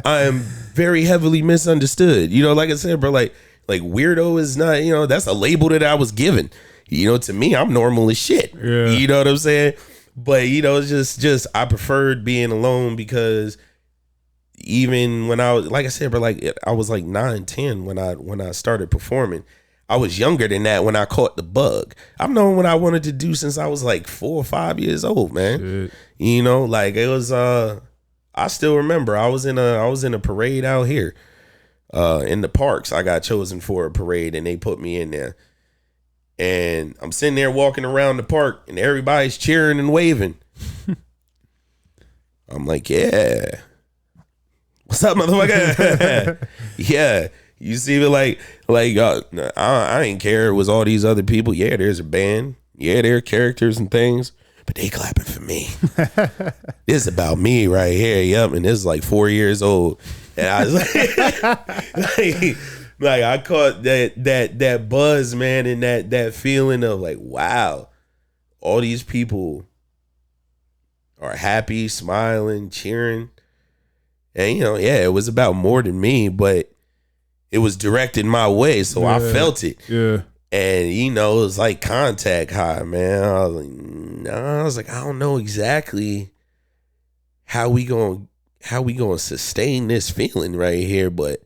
I am very heavily misunderstood. You know, like I said, bro, like weirdo is not, you know, that's a label that I was given. You know, to me, I'm normal as shit. Yeah. You know what I'm saying? But, you know, it's just I preferred being alone, because even when I was, like I said, bro, like I was like 9, 10 when I started performing. I was younger than that when I caught the bug. I've known what I wanted to do since I was like 4 or 5 years old, man. Shit. You know, like it was I still remember I was in a parade out here in the parks. I got chosen for a parade and they put me in there. And I'm sitting there walking around the park and everybody's cheering and waving. I'm like, yeah. What's up, motherfucker? Yeah. You see it I ain't care. It was all these other people. Yeah, there's a band. Yeah, there are characters and things, but they clapping for me. This is about me right here. Yep, and this is like 4 years old, and I was like I caught that buzz, man, and that feeling of like, wow, all these people are happy, smiling, cheering. And, it was about more than me, but it was directed my way. So I felt it. Yeah. And, it was like contact high, man. I was like, I don't know exactly how we gonna sustain this feeling right here, but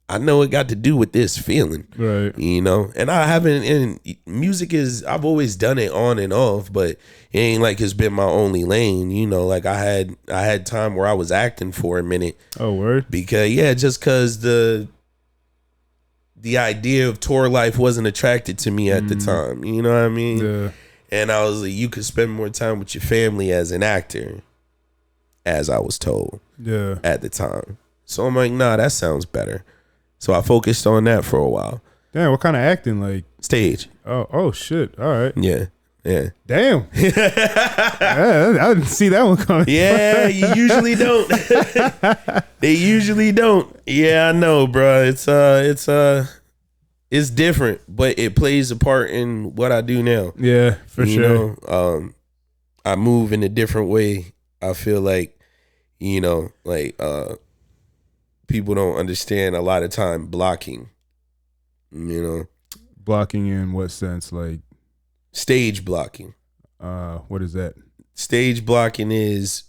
I know it got to do with this feeling. Right. And I haven't, and music I've always done it on and off, but it ain't like it's been my only lane. Like I had time where I was acting for a minute. Oh, word? Just cause the idea of tour life wasn't attracted to me at the time. You know what I mean? Yeah. And I was like, you could spend more time with your family as an actor, as I was told. Yeah. At the time. So I'm like, nah, that sounds better. So I focused on that for a while. Damn, what kind of acting? Like stage. Oh shit. All right. Yeah. Damn. Yeah, I didn't see that one coming. Yeah, you usually don't. They usually don't. Yeah, I know, bro. It's different, but it plays a part in what I do now. Yeah, for sure. I move in a different way. I feel like, people don't understand a lot of time blocking. Blocking in what sense? Like stage blocking. What is that? Stage blocking is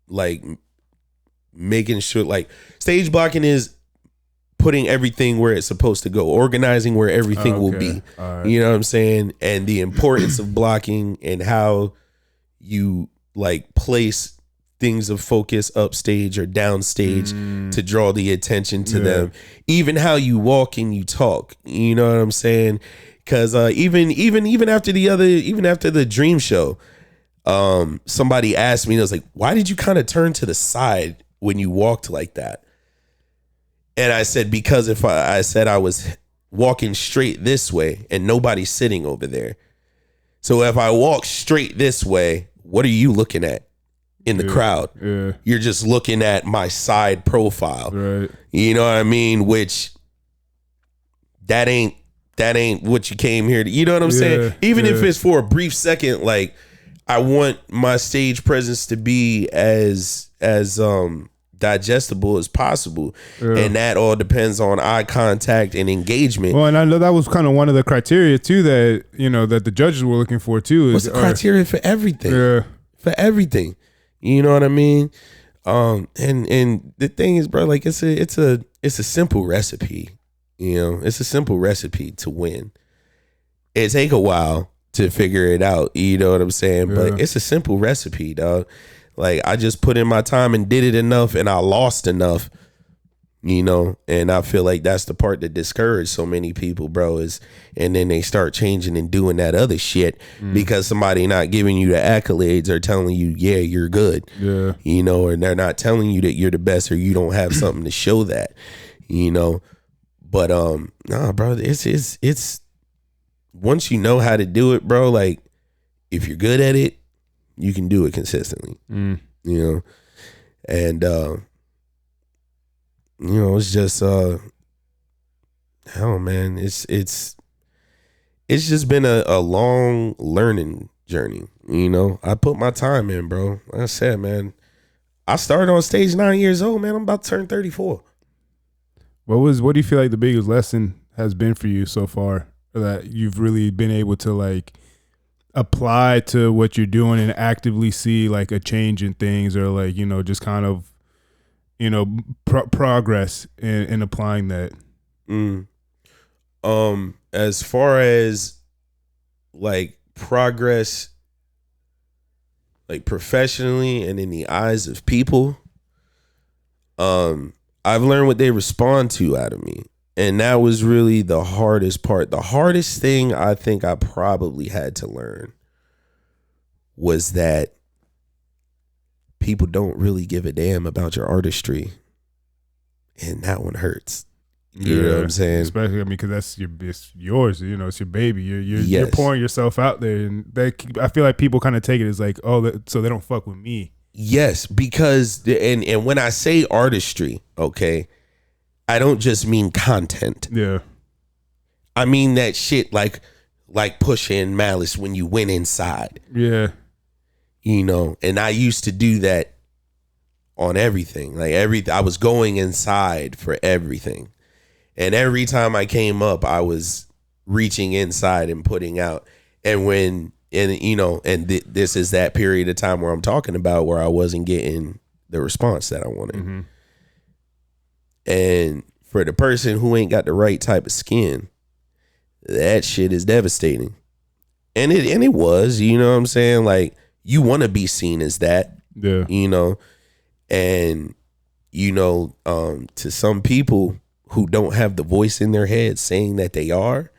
like making sure, like stage blocking is putting everything where it's supposed to go, organizing where everything will be. Right. You know what I'm saying? And the importance of blocking and how you like place things of focus upstage or downstage to draw the attention to them. Even how you walk and you talk. You know what I'm saying? Because even after the dream show, somebody asked me, I was like, why did you kind of turn to the side when you walked like that? And I said, because if I said I was walking straight this way and nobody's sitting over there. So if I walk straight this way, what are you looking at in the crowd? Yeah. You're just looking at my side profile. Right. You know what I mean? Which that ain't what you came here to. You know what I'm saying? Even if it's for a brief second, like I want my stage presence to be as digestible as possible. And that all depends on eye contact and engagement. Well, and I know that was kind of one of the criteria too that that the judges were looking for too. What's the criteria for everything? Yeah. For everything. You know what I mean? And the thing is, bro, like it's a simple recipe. It's a simple recipe to win. It take a while to figure it out. You know what I'm saying? But it's a simple recipe, dog. Like I just put in my time and did it enough, and I lost enough. And I feel like that's the part that discouraged so many people, bro, and then they start changing and doing that other shit because somebody not giving you the accolades or telling you, yeah, you're good. Yeah. Or they're not telling you that you're the best or you don't have something to show that, But nah, bro, it's once you know how to do it, bro, like if you're good at it, you can do it consistently. And it's just hell, man, it's just been a long learning journey. I put my time in, bro. Like I said, man, I started on stage 9 years old, man. I'm about to turn 34. What do you feel like the biggest lesson has been for you so far that you've really been able to like apply to what you're doing and actively see like a change in things or like, just kind of, progress in applying that? As far as like progress, like professionally and in the eyes of people, I've learned what they respond to out of me. And that was really the hardest part. The hardest thing I think I probably had to learn was that people don't really give a damn about your artistry. And that one hurts. You know what I'm saying? Especially, I mean, because it's yours. You know, it's your baby. You're pouring yourself out there, and I feel like people kind of take it as like, oh, so they don't fuck with me. Yes, because and when I say artistry, okay, I don't just mean content. Yeah, I mean that shit like Pusha and Malice when you went inside. Yeah, you know, and I used to do that on everything. Like I was going inside for everything, and every time I came up, I was reaching inside and putting out. And this is that period of time where I'm talking about where I wasn't getting the response that I wanted. Mm-hmm. And for the person who ain't got the right type of skin, that shit is devastating. And it was, you know what I'm saying? Like, you want to be seen as that. Yeah. You know, and to some people who don't have the voice in their head saying that they are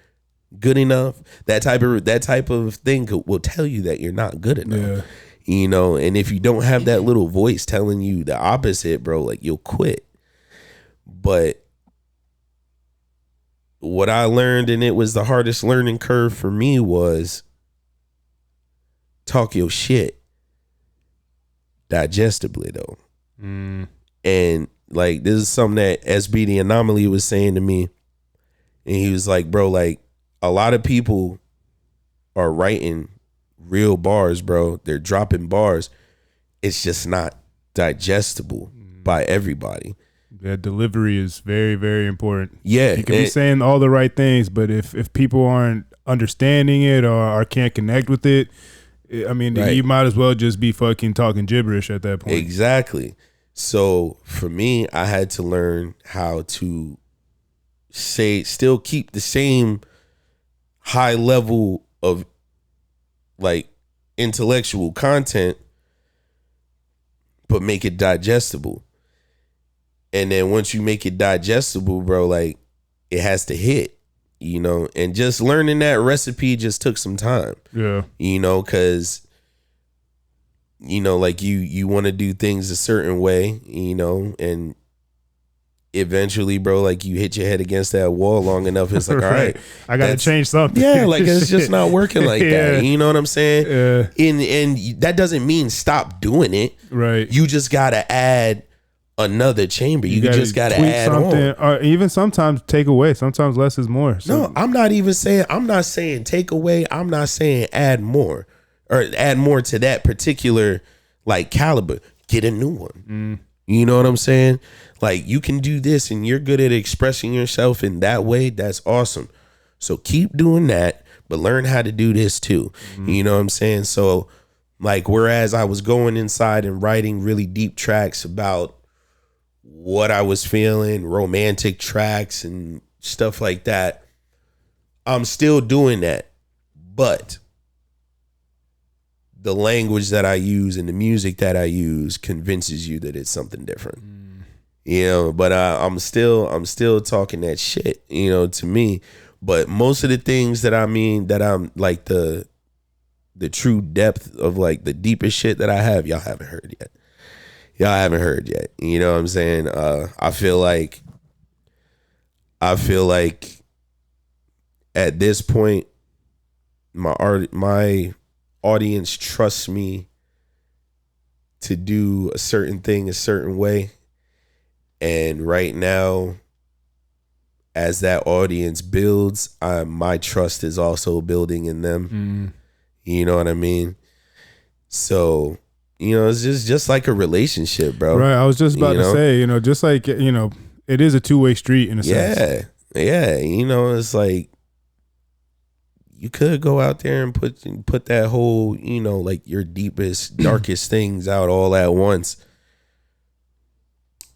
good enough, that type of thing will tell you that you're not good enough. Yeah. You know, and if you don't have that little voice telling you the opposite, bro, like, you'll quit. But what I learned, and it was the hardest learning curve for me, was talk your shit digestibly though. And like, this is something that SB the Anomaly was saying to me, and he was like, bro, like, a lot of people are writing real bars, bro. They're dropping bars. It's just not digestible by everybody. Yeah, delivery is very, very important. Yeah. You can be saying all the right things, but if people aren't understanding it or can't connect with it, I mean, right, you might as well just be fucking talking gibberish at that point. Exactly. So for me, I had to learn how to still keep the same high level of like intellectual content, but make it digestible. And then once you make it digestible, bro, like, it has to hit, you know. And just learning that recipe just took some time. Yeah. You know, because, you know, like, you want to do things a certain way, you know, and eventually, bro, like, you hit your head against that wall long enough, it's like, all right, I gotta change something. Yeah, like, it's just not working like Yeah. that. You know what I'm saying? Yeah. And that doesn't mean stop doing it. Right. You just gotta add another chamber. You just gotta add something, or even sometimes take away. Sometimes less is more. So, no, I'm not saying take away. I'm not saying add more or add more to that particular like caliber. Get a new one. You know what I'm saying? Like, you can do this and you're good at expressing yourself in that way. That's awesome. So keep doing that, but learn how to do this too. You know what I'm saying? So, like, whereas I was going inside and writing really deep tracks about what I was feeling, romantic tracks and stuff like that, I'm still doing that. But the language that I use and the music that I use convinces you that it's something different. You know, but I'm still talking that shit, you know, to me. But most of the things that I'm like the true depth of like the deepest shit that I have, y'all haven't heard yet. You know what I'm saying? I feel like at this point, my audience trusts me to do a certain thing a certain way. And right now, as that audience builds, my trust is also building in them. You know what I mean? So, you know, it's just like a relationship, bro. Right. I was just about to say, you know, just like, you know, it is a two-way street in a sense. Yeah. You know, it's like, you could go out there and put that whole, you know, like, your deepest, darkest things out all at once.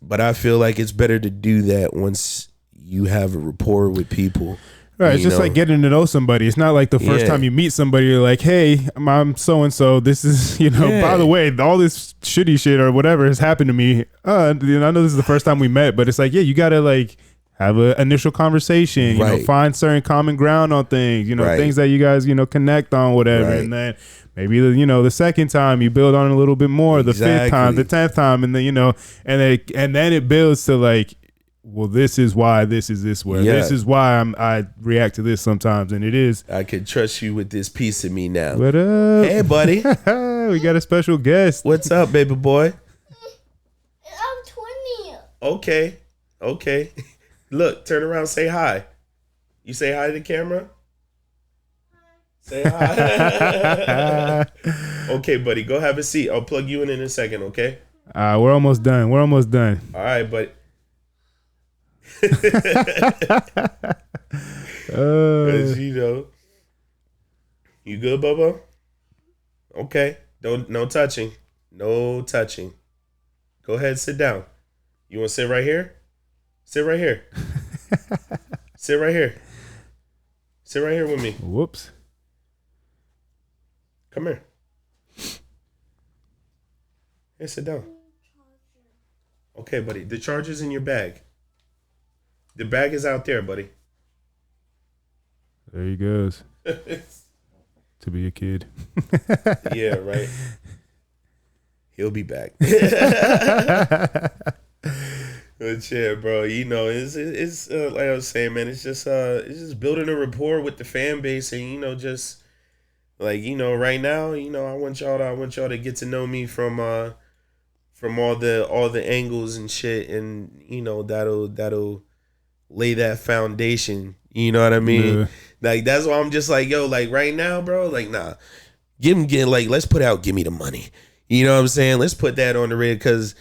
But I feel like it's better to do that once you have a rapport with people. Right, it's just like getting to know somebody. It's not like the first time you meet somebody, you're like, hey, I'm so-and-so. This is, you know, by the way, all this shitty shit or whatever has happened to me. You know, I know this is the first time we met, but it's like, yeah, you got to like have an initial conversation, you know, find certain common ground on things, you know, things that you guys, you know, connect on, whatever. And then maybe, you know, the second time you build on a little bit more, the fifth time, the 10th time, and then, you know, and then it builds to like, well, this is why this is this way. Yeah. This is why I react to this sometimes, and it is. I can trust you with this piece of me now. What up? Hey, buddy. We got a special guest. What's up, baby boy? I'm 20. Okay. Look, turn around, say hi. You say hi to the camera? Say hi. Okay, buddy, go have a seat. I'll plug you in a second, okay? We're almost done. All right, but you know, you good, Bubba? Okay, no touching. Go ahead, sit down. You want to sit right here? Sit right here. Sit right here with me. Whoops. Come here. Here, sit down. Okay, buddy. The charger's in your bag. The bag is out there, buddy. There he goes. To be a kid. Yeah, right. He'll be back. But yeah, bro, you know, it's like I was saying, man, it's just building a rapport with the fan base, and you know, just like, you know, right now, you know, I want y'all to get to know me from all the angles and shit, and you know, that'll lay that foundation. You know what I mean? Yeah. Like that's why I'm just like, yo, like right now, bro, like nah, let's put out "Give Me the Money." You know what I'm saying? Let's put that on the radio because,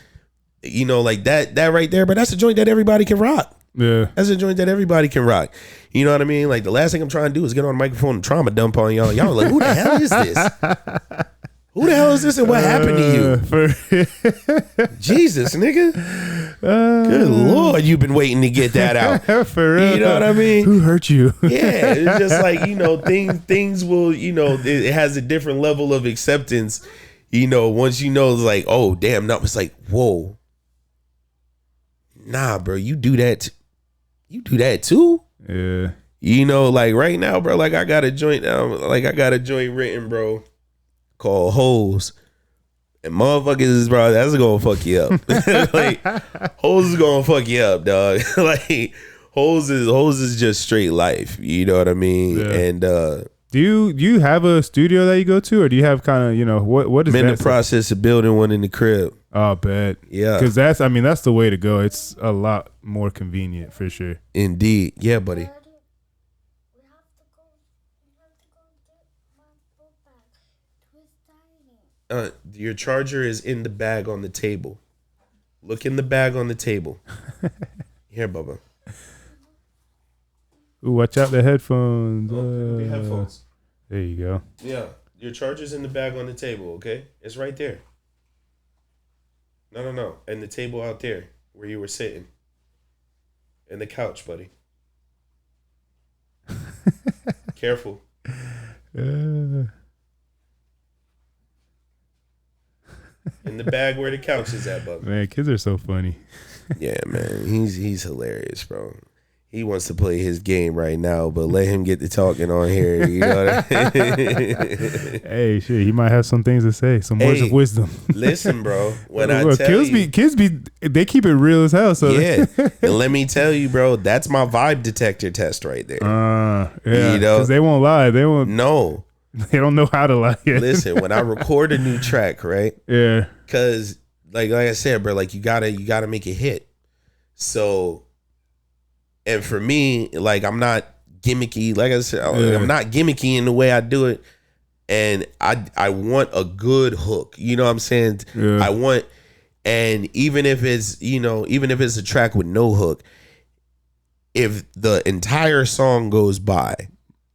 you know, like that right there, but that's a joint that everybody can rock. Yeah. That's a joint that everybody can rock. You know what I mean? Like the last thing I'm trying to do is get on the microphone and trauma dump on y'all. Y'all are like, who the hell is this? Who the hell is this and what happened to you? Jesus, nigga. Good Lord, you've been waiting to get that out. For real. You know what I mean? Who hurt you? Yeah, it's just like, you know, things will, you know, it has a different level of acceptance. You know, once you know, it's like, oh, damn, no, it's like, whoa. Nah, bro, you do that too? Yeah. You know, like right now, bro, like I got a joint written, bro, called Hoes. And motherfuckers, bro, that's gonna fuck you up. Like, Hoes is gonna fuck you up, dog. Like, Hoes is just straight life. You know what I mean? Yeah. And Do you have a studio that you go to, or do you have kind of, you know, what is I'm in that the process of building one in the crib. Oh, bad. Yeah. Because that's the way to go. It's a lot more convenient for sure. Indeed. Yeah, buddy. We have to go get my book back. Twist tiny. Your charger is in the bag on the table. Look in the bag on the table. Here, Bubba. Ooh, watch out the headphones. The headphones. There you go. Yeah, your charger's in the bag on the table, okay? It's right there. No. And the table out there where you were sitting. And the couch, buddy. Careful. Uh, In the bag where the couch is at, Bubba. Man, kids are so funny. Yeah, man. He's hilarious, bro. He wants to play his game right now, but let him get to talking on here. You know what I mean? Hey, shit, he might have some things to say, some words of wisdom. Listen, bro. When I Well, tell kids they keep it real as hell. So yeah, and let me tell you, bro, that's my vibe detector test right there. yeah, You know? because they won't lie. They won't. No, They don't know how to lie yet. listen. When I record a new track, right? Yeah. Because like I said, bro, like you gotta make it hit. So. And for me, like I'm not gimmicky. Like I said, I'm not gimmicky in the way I do it. And I want a good hook. You know what I'm saying? Yeah. I want, and even if it's a track with no hook, if the entire song goes by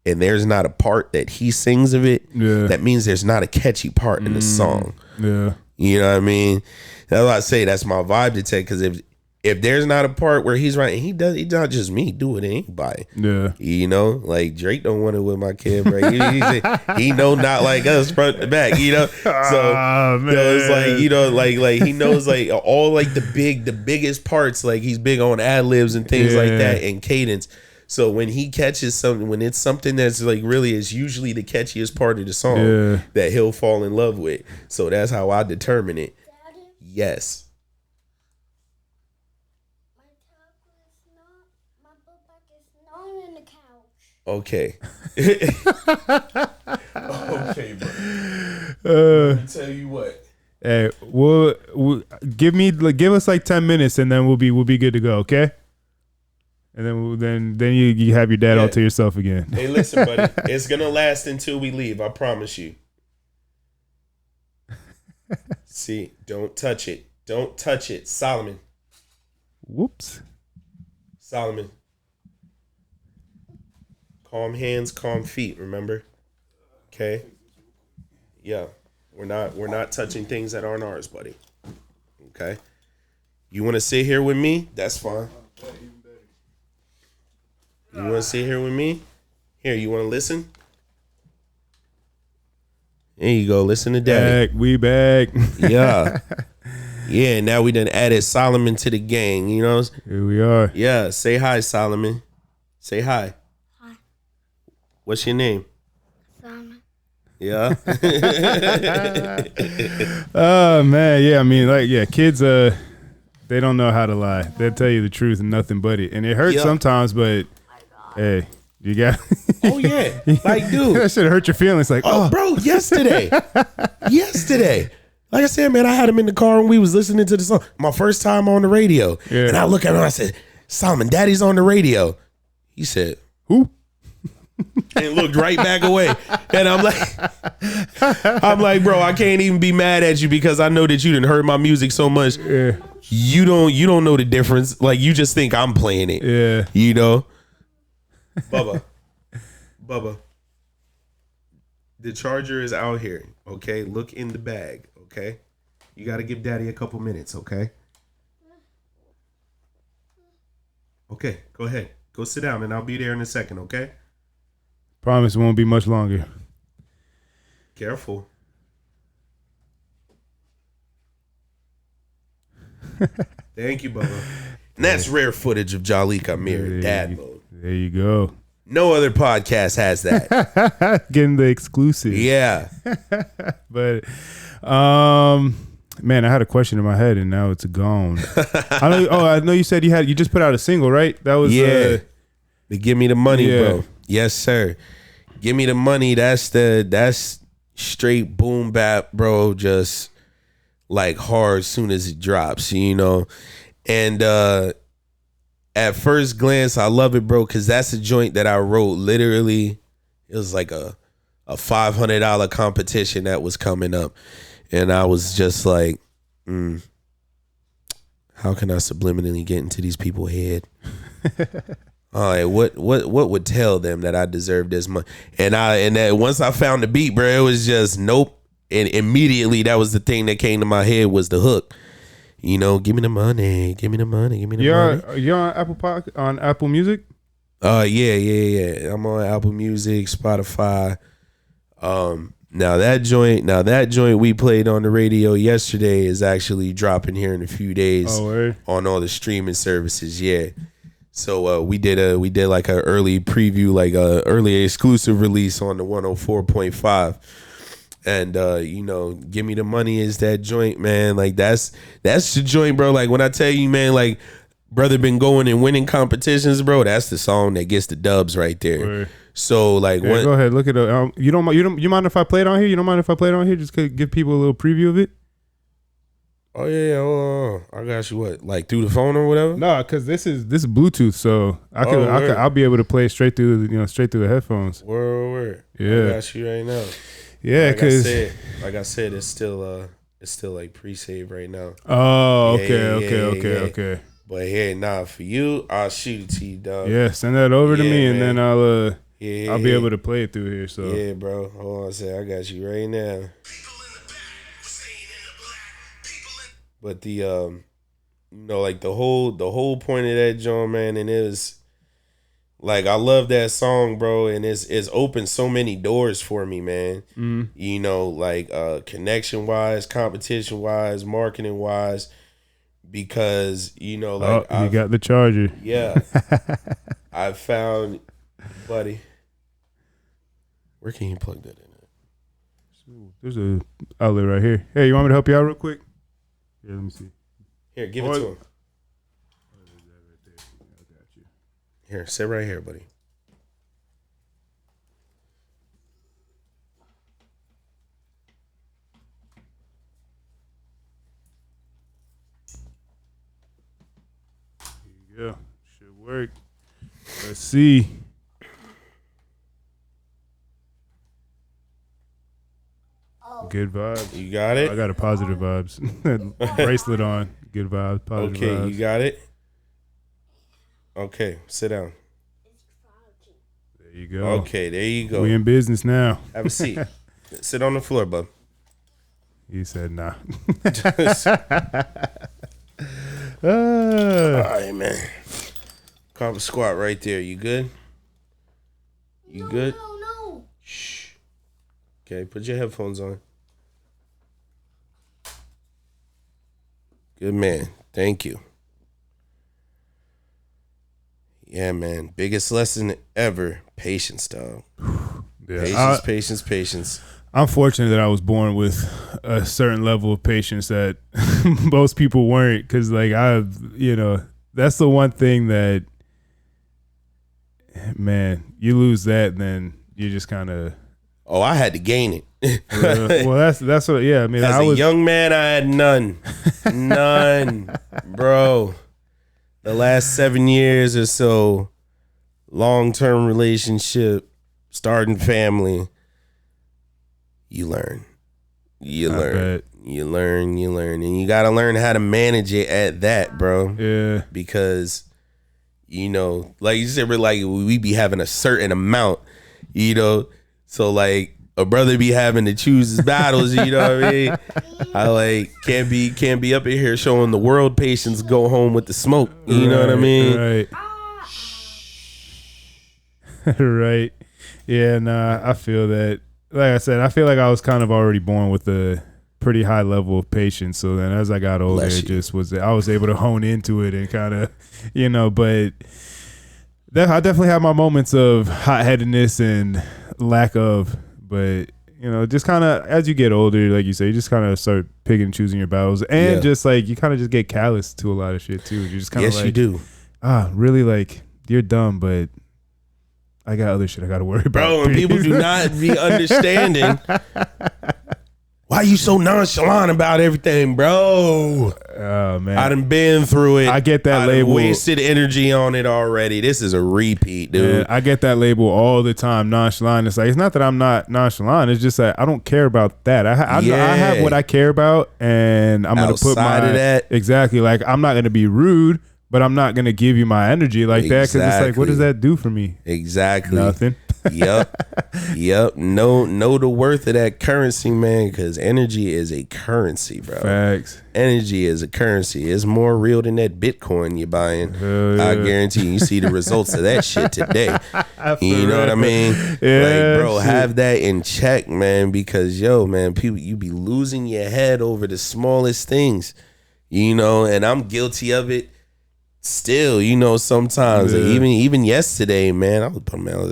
and there's not a part that he sings of it, that means there's not a catchy part in the song. Yeah. You know what I mean? That's why I say that's my vibe to take. Because if there's not a part where he's writing, he's not just me, do it anybody. Yeah. You know, like Drake don't want it with my kid, bro. He know not like us front to back, you know. So man. You know, it's like, you know, like he knows like all like the biggest parts, like he's big on ad libs and things like that and cadence. So when he catches something, when it's something that's like really is usually the catchiest part of the song that he'll fall in love with. So that's how I determine it. Daddy, Yes. my tablet book bag is not on the couch. Okay. Okay, bro. Let me tell you what. Hey, we'll give us like 10 minutes and then we'll be good to go, okay? And then you have your dad all to yourself again. Hey, listen, buddy. It's gonna last until we leave. I promise you. See, don't touch it. Don't touch it, Solomon. Whoops. Solomon. Calm hands, calm feet. Remember? Okay. Yeah. We're not touching things that aren't ours, buddy. Okay. You want to sit here with me? That's fine. You want to sit here with me? Here, you want to listen? There you go. Listen to Daddy. We back. Yeah. Yeah, now we done added Solomon to the gang, you know? Here we are. Yeah, say hi, Solomon. Say hi. Hi. What's your name? Simon. Yeah. Oh man, yeah. I mean, kids. They don't know how to lie. They'll tell you the truth and nothing but it, and it hurts sometimes. But hey, you got. Oh yeah, like dude, that should hurt your feelings. Like, bro, yesterday. Like I said, man, I had him in the car and we was listening to the song. My first time on the radio, and I look at him and I said, "Solomon, Daddy's on the radio." He said, "Who?" And looked right back away. And I'm like, bro, I can't even be mad at you because I know that you didn't heard my music so much. Yeah. You don't know the difference. Like, you just think I'm playing it. Yeah. You know? Bubba. The charger is out here. Okay? Look in the bag. Okay? You got to give Daddy a couple minutes. Okay? Okay. Go ahead. Go sit down and I'll be there in a second. Okay? Promise it won't be much longer. Careful. Thank you, Bubba. And that's rare footage of Jalliqq Amir in dad mode. There you go. No other podcast has that. Getting the exclusive. Yeah. But man, I had a question in my head and now it's gone. I know you said you just put out a single, right? That was The Give Me the Money, bro. Yes, sir. Give Me the Money. That's straight boom bap, bro. Just like hard as soon as it drops, you know. And at first glance, I love it, bro, because that's a joint that I wrote. Literally, it was like a $500 competition that was coming up, and I was just like, how can I subliminally get into these people's head? All right, what would tell them that I deserve this money? And that once I found the beat, bro, it was just nope. And immediately that was the thing that came to my head was the hook. You know, give me the money, give me the money, give me the money. You're on Apple Music? Yeah. I'm on Apple Music, Spotify. Now that joint we played on the radio yesterday is actually dropping here in a few days on all the streaming services. Yeah. So we did like an early preview, like a early exclusive release on the 104.5. And you know, Give Me the Money is that joint, man. Like that's the joint, bro. Like when I tell you, man, like brother been going and winning competitions, bro. That's the song that gets the dubs right there. Right. So like, go ahead, look at it. You mind if I play it on here? You don't mind if I play it on here? Just to give people a little preview of it. Oh yeah, I got you. What, like through the phone or whatever? No, because this is Bluetooth, so I'll be able to play straight through the headphones. Word. Yeah, I got you right now. Yeah, because like I said, it's still like pre-save right now. Oh, okay. But hey, for you, I'll shoot it to you, dog. Yeah, send that over to me, man. And then I'll be able to play it through here. So yeah, bro. Hold on a second, I got you right now. But the like the whole point of that joint, man, and it was like I love that song, bro, and it's opened so many doors for me, man. Mm-hmm. You know, like connection wise, competition wise, marketing wise, because you know, like you got the charger. Yeah, I found, buddy. Where can you plug that in? There's a outlet right here. Hey, you want me to help you out real quick? Yeah, let me see. Here, give it to him. Here, sit right here, buddy. Yeah, should work. Let's see. Good vibes. You got it? I got a positive vibes. Bracelet on. Good vibes. Positive Okay, vibes. you got it? Okay, sit down. There you go. Okay, there you go. We in business now. Have a seat. Sit on the floor, bub. He said nah. All right, man. Carve a squat right there. You good? You good? No. Shh. Okay, put your headphones on. Good man. Thank you. Yeah, man. Biggest lesson ever. Patience, dog. Yeah, Patience. I'm fortunate that I was born with a certain level of patience that most people weren't, because like that's the one thing that, man, you lose that, then you just kind of. Oh, I had to gain it. Well, that's what. Yeah, I mean, As I was a young man, I had none, bro. The last 7 years or so, long-term relationship, starting family. You learn, and you gotta learn how to manage it at that, bro. Yeah, because like you said, we be having a certain amount, so like a brother be having to choose his battles. You know what I mean? I like can't be up in here showing the world patience. Go home with the smoke. You know what I mean? Right. Right. Yeah. Nah, I feel that. Like I said, I feel like I was kind of already born with a pretty high level of patience. So then as I got older, it just was, I was able to hone into it and kind of, but I definitely have my moments of hot-headedness and lack of, but just kind of as you get older, like you say, you just kind of start picking and choosing your battles, and just like you kind of just get callous to a lot of shit too. You just kind of you do. Really, like, you're dumb, but I got other shit I got to worry about. Bro, and people do not be understanding. Why are you so nonchalant about everything, bro? Oh, man. I done been through it. I get that label. Wasted energy on it already. This is a repeat, dude. Man, I get that label all the time, nonchalant. It's like, it's not that I'm not nonchalant. It's just that I don't care about that. I have what I care about, and I'm going to put my... of that. Exactly. Like, I'm not going to be rude, but I'm not going to give you my energy like that, because it's like, what does that do for me? Exactly. Nothing. Yep. Know the worth of that currency, man, because energy is a currency, bro. Facts. Energy is a currency. It's more real than that Bitcoin you're buying. I guarantee you see the results of that shit today. You know what I mean? Yeah, like, bro, have that in check, man, because man, people, you be losing your head over the smallest things, and I'm guilty of it. Still, sometimes like, even yesterday, man, I was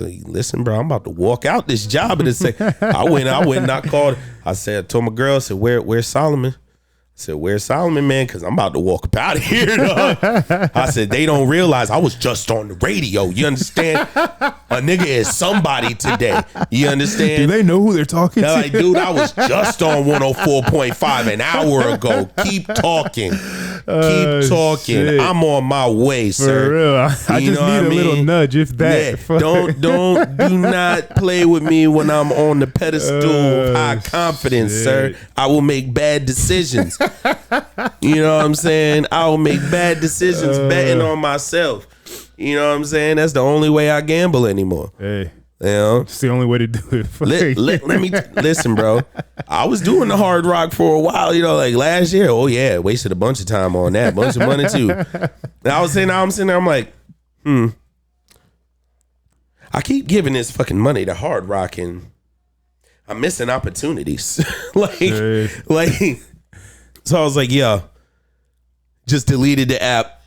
like, listen, bro, I'm about to walk out this job and say, I went and I called. I told my girl, I said, where's Solomon? I said, where's Solomon, man? Because I'm about to walk up out of here. Dog. I said, they don't realize I was just on the radio. You understand? A nigga is somebody today. You understand? Do they know who they're talking to? Like, dude, I was just on 104.5 an hour ago. Keep talking. Keep talking. Shit. I'm on my way, sir. For real. I just need a little nudge, if that. Yeah. Do not play with me when I'm on the pedestal of high confidence, sir. I will make bad decisions. You know what I'm saying? I will make bad decisions betting on myself. You know what I'm saying? That's the only way I gamble anymore. Hey. It's the only way to do it. Let me listen, bro. I was doing the hard rock for a while, like last year. Oh yeah, wasted a bunch of time on that, bunch of money too. And I'm sitting there, I'm like, I keep giving this fucking money to hard rock, and I'm missing opportunities. like. So I was like, yeah, just deleted the app,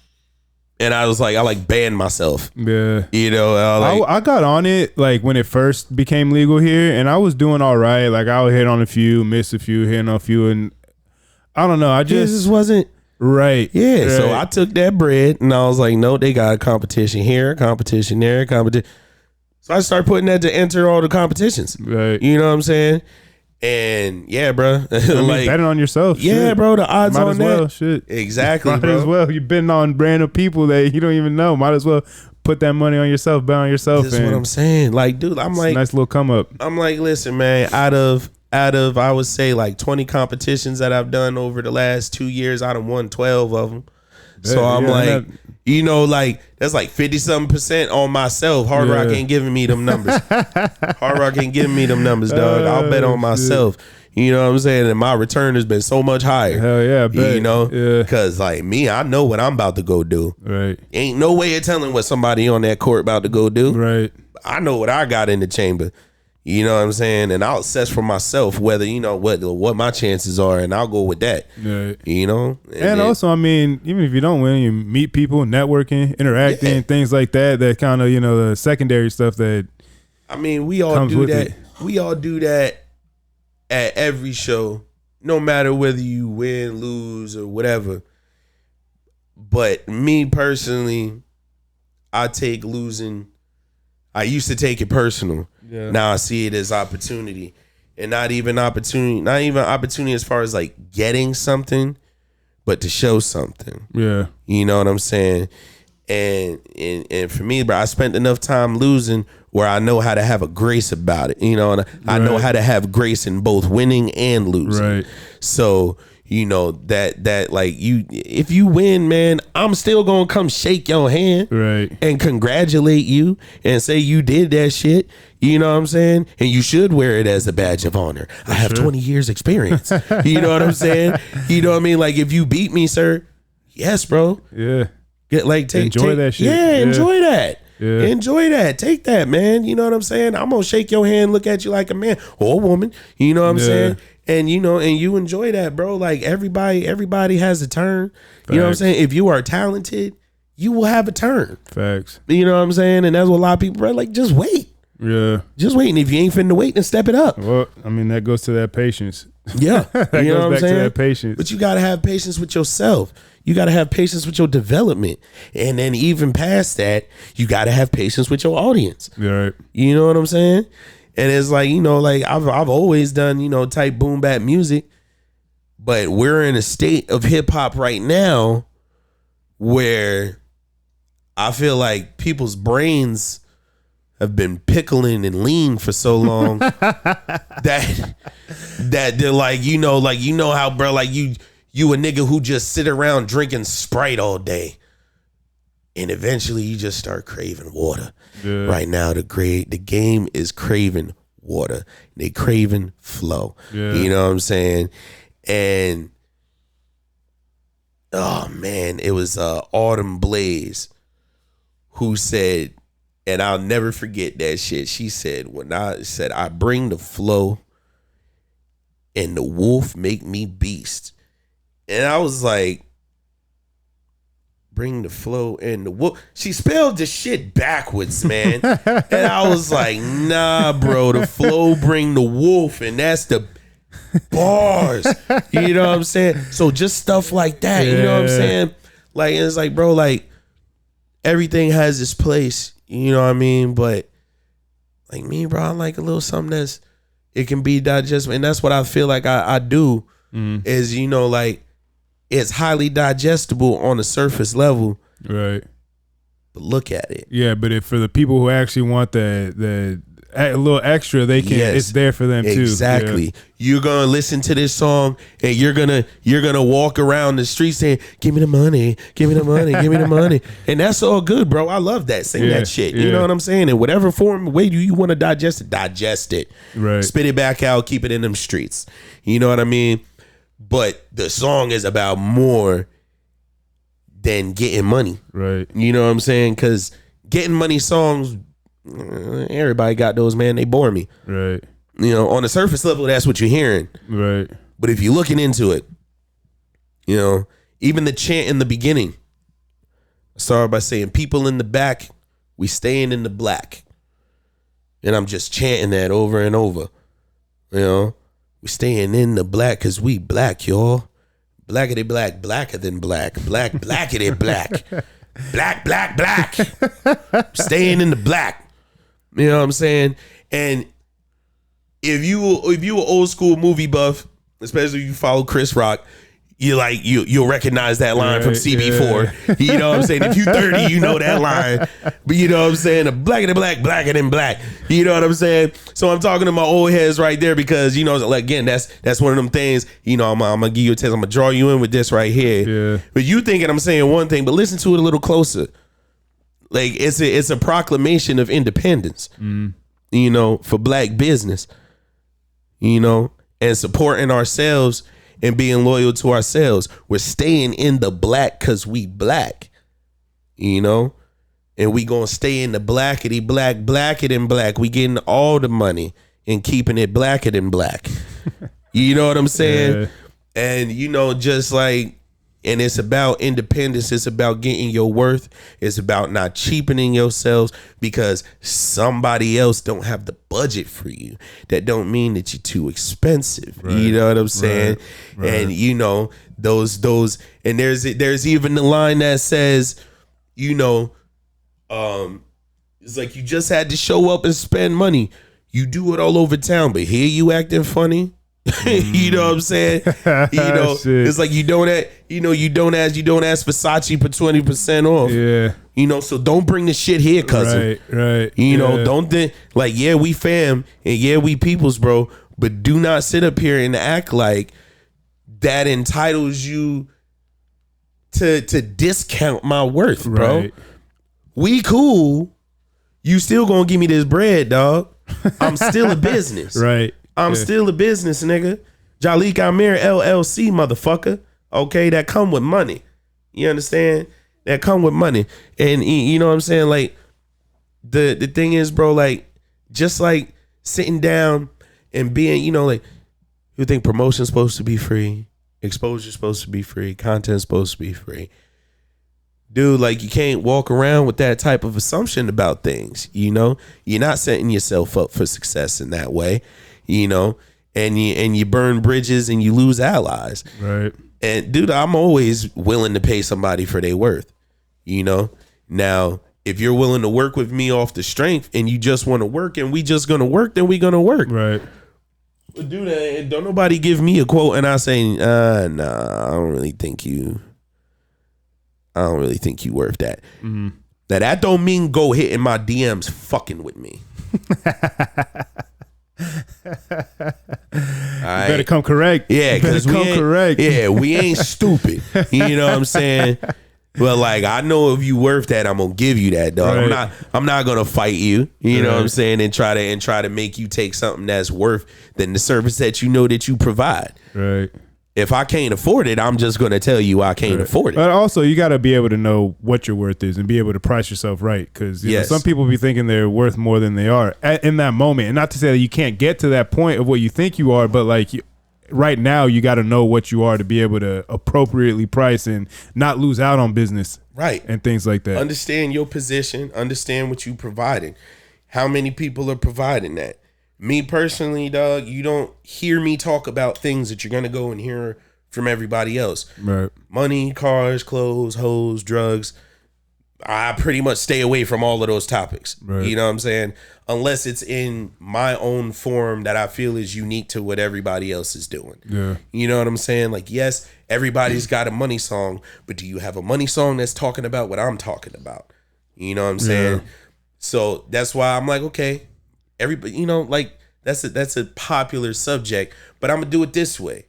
and I was like, I banned myself. Yeah, I got on it like when it first became legal here, and I was doing all right. Like I would hit on a few, miss a few, hit on a few, and I don't know. I just wasn't Right. Yeah, Right. so I took that bread and I was like, no, they got a competition here, competition there, competition. So I started putting that to enter all the competitions. Right. You know what I'm saying? And yeah, bro. I mean, like, betting on yourself. yeah, shit. bro, the odds Might on as that. well. Shit. Exactly, Might bro. as well. You're betting on random people that you don't even know. Might as well put that money on yourself, bet on yourself. That's what I'm saying. Like, dude, I'm it's a like, nice little come up. I'm like, listen, man, out of I would say like 20 competitions that I've done over the last 2 years, I done won 12 of them. So I'm like, you know, like that's like 50-something% on myself. Hard Rock ain't giving me them numbers. Hard Rock ain't giving me them numbers, dog. I'll bet on myself. You know what I'm saying? And my return has been so much higher. Hell yeah, I bet. You know? Yeah. Cause like me, I know what I'm about to go do. Right. Ain't no way of telling what somebody on that court about to go do. Right. I know what I got in the chamber. You know what I'm saying? And I'll assess for myself whether, you know, what my chances are, and I'll go with that. Right. You know? And also, I mean, even if you don't win, you meet people, networking, interacting, things like that. That kind of, you know, the secondary stuff that. I mean, we all comes do with that. it. We all do that at every show, no matter whether you win, lose, or whatever. But me personally, I take losing. I used to take it personal. Yeah. Now I see it as opportunity, and not even opportunity as far as like getting something, but to show something. Yeah. You know what I'm saying? And for me, bro, I spent enough time losing where I know how to have a grace about it. You know, and I know how to have grace in both winning and losing. Right. So, you know, that like if you win, man, I'm still gonna come shake your hand Right. and congratulate you and say you did that shit. You know what I'm saying? And you should wear it as a badge of honor. I have 20 years experience. You know what I'm saying? You know what I mean? Like, if you beat me, sir, yes, bro. Yeah. Get like Enjoy that shit. Yeah, Yeah. enjoy that. Yeah. Enjoy that. Take that, man. You know what I'm saying? I'm gonna shake your hand, look at you like a man or a woman. You know what I'm saying? And you know, and you enjoy that, bro. Like everybody has a turn. You know what I'm saying? If you are talented, you will have a turn. Facts. You know what I'm saying? And that's what a lot of people are like, just wait. Yeah. Just wait. And if you ain't finna wait, then step it up. Well, I mean, that goes to that patience. Yeah. That You know goes what I'm back saying? to that patience. But you gotta have patience with yourself. You gotta have patience with your development. And then even past that, you gotta have patience with your audience. Right. You know what I'm saying? And it's like, you know, like I've always done, you know, type boom bap music, but we're in a state of hip hop right now where I feel like people's brains have been pickling and lean for so long that they're like how, bro, like you a nigga who just sit around drinking Sprite all day. And eventually you just start craving water. Yeah. Right now, the game is craving water. They craving flow. Yeah. You know what I'm saying? And oh man, it was Autumn Blaze who said, and I'll never forget that shit. She said, when I said I bring the flow and the wolf make me beast. And I was like, bring the flow and the wolf. She spelled the shit backwards, man. And I was like, nah, bro, the flow bring the wolf, and that's the bars. You know what I'm saying? So just stuff like that, you know what I'm saying? Like, it's like, bro, like everything has its place, you know what I mean? But like me, bro, I like a little something it can be digestible. And that's what I feel like I do is, you know, like, it's highly digestible on the surface level. Right. But look at it. Yeah, but for the people who actually want the a little extra, they can. Yes, it's there for them too. Exactly. Yeah. You're gonna listen to this song and you're gonna walk around the street saying, "Give me the money, give me the money, give me the money," and that's all good, bro. I love that. Sing that shit. You know what I'm saying? In whatever form, way you want to digest it. Right. Spit it back out. Keep it in them streets. You know what I mean? But the song is about more than getting money. Right. You know what I'm saying? Because getting money songs, everybody got those, man. They bore me. Right. You know, on the surface level, that's what you're hearing. Right. But if you're looking into it, you know, even the chant in the beginning, I started by saying, people in the back, we staying in the black. And I'm just chanting that over and over. You know? We staying in the black because we black, y'all. Blackity black, blacker than black. Black, blackity black. Black, black, black. Staying in the black. You know what I'm saying? And if you an old school movie buff, especially if you follow Chris Rock, you'll recognize that line from CB4. Yeah. You know what I'm saying? If you 30, you know that line. But you know what I'm saying? The blacker black, blacker than black. You know what I'm saying? So I'm talking to my old heads right there because, you know, like, again, that's one of them things, you know, I'm gonna give you a test. I'm gonna draw you in with this right here. Yeah. But you thinking I'm saying one thing, but listen to it a little closer. Like, it's a proclamation of independence, you know, for black business, you know, and supporting ourselves and being loyal to ourselves. We're staying in the black because we black, you know, and we gonna stay in the blackity black, blacker than black. We getting all the money and keeping it blacker than black. You know what I'm saying? Yeah. And, you know, just like, and it's about independence. It's about getting your worth. It's about not cheapening yourselves because somebody else don't have the budget for you. That don't mean that you're too expensive. Right. You know what I'm saying? Right. And, you know, those, and there's even the line that says, you know, it's like you just had to show up and spend money. You do it all over town, but here you acting funny. You know what I'm saying? You know, it's like you don't ask Versace for 20% off. Yeah. You know, so don't bring the shit here, cousin. Right. You know, don't think like, yeah, we fam and yeah, we peoples, bro. But do not sit up here and act like that entitles you to discount my worth, bro. Right. We cool. You still gonna give me this bread, dog. I'm still a business. Right. I'm still a business, nigga. Jalliqq Amir LLC, motherfucker. Okay, that come with money. You understand? That come with money. And you know what I'm saying? Like, the thing is, bro, like, just like sitting down and being, you know, like, you think promotion's supposed to be free, exposure's supposed to be free, content's supposed to be free. Dude, like, you can't walk around with that type of assumption about things, you know? You're not setting yourself up for success in that way. You know, and you burn bridges and you lose allies. Right. And dude, I'm always willing to pay somebody for their worth. You know, now if you're willing to work with me off the strength and you just want to work and we just gonna work, then we gonna work. Right. But dude, don't nobody give me a quote and I say, nah, I don't really think you worth that. Mm-hmm. Now that don't mean go hitting my DMs fucking with me. Right. Better come correct. Yeah, because we ain't stupid. You know what I'm saying? Well, like, I know if you worth that, I'm gonna give you that, dog. Right. I'm not gonna fight you. You know what I'm saying? And try to make you take something that's worth than the service that you know that you provide. Right. If I can't afford it, I'm just going to tell you I can't afford it. But also, you got to be able to know what your worth is and be able to price yourself right. Because know, some people be thinking they're worth more than they are in that moment. And not to say that you can't get to that point of what you think you are, but like right now, you got to know what you are to be able to appropriately price and not lose out on business. Right. And things like that. Understand your position. Understand what you providing. How many people are providing that? Me personally, dog, you don't hear me talk about things that you're going to go and hear from everybody else. Right. Money, cars, clothes, hoes, drugs. I pretty much stay away from all of those topics. Right. You know what I'm saying? Unless it's in my own form that I feel is unique to what everybody else is doing. Yeah. You know what I'm saying? Like, yes, everybody's got a money song, but do you have a money song that's talking about what I'm talking about? You know what I'm saying? Yeah. So that's why I'm like, okay. Everybody, you know, like that's a popular subject, but I'm gonna do it this way,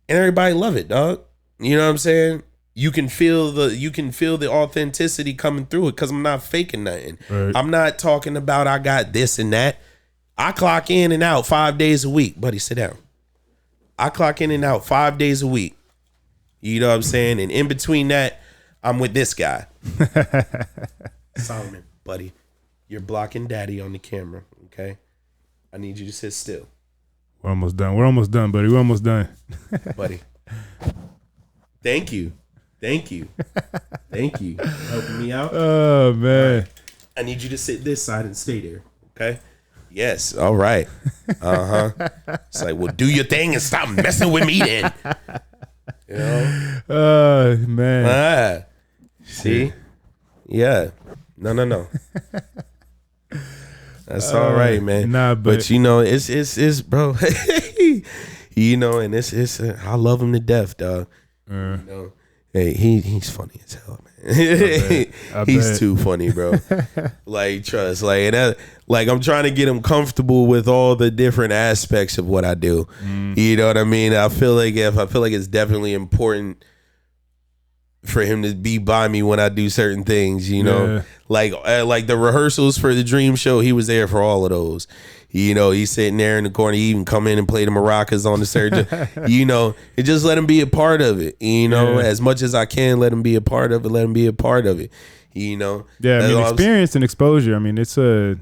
and everybody love it, dog. You know what I'm saying? You can feel the authenticity coming through it because I'm not faking nothing. Right. I'm not talking about I got this and that. I clock in and out 5 days a week, buddy. Sit down. I clock in and out 5 days a week. You know what I'm saying? And in between that, I'm with this guy, Solomon, buddy. You're blocking daddy on the camera, okay? I need you to sit still. We're almost done, buddy. We're almost done. Buddy. Thank you. Helping me out. Oh, man. Right. I need you to sit this side and stay there, okay? Yes, all right. Uh-huh. It's like, well, do your thing and stop messing with me then. You know? Man. See? Yeah. No. That's all right, man. Nah, but you know, it's bro. You know, and it's I love him to death, dog. You know, hey, he's funny as hell, man. He's too funny, bro. Like, trust, like I'm trying to get him comfortable with all the different aspects of what I do. You know what I mean? I feel like it's definitely important for him to be by me when I do certain things, you know, like the rehearsals for the Dream Show. He was there for all of those. You know, he's sitting there in the corner. He even come in and play the maracas on the stage. You know, and just let him be a part of it. You know, as much as I can, let him be a part of it. Let him be a part of it. You know. Yeah, I mean, experience and exposure. I mean, it's very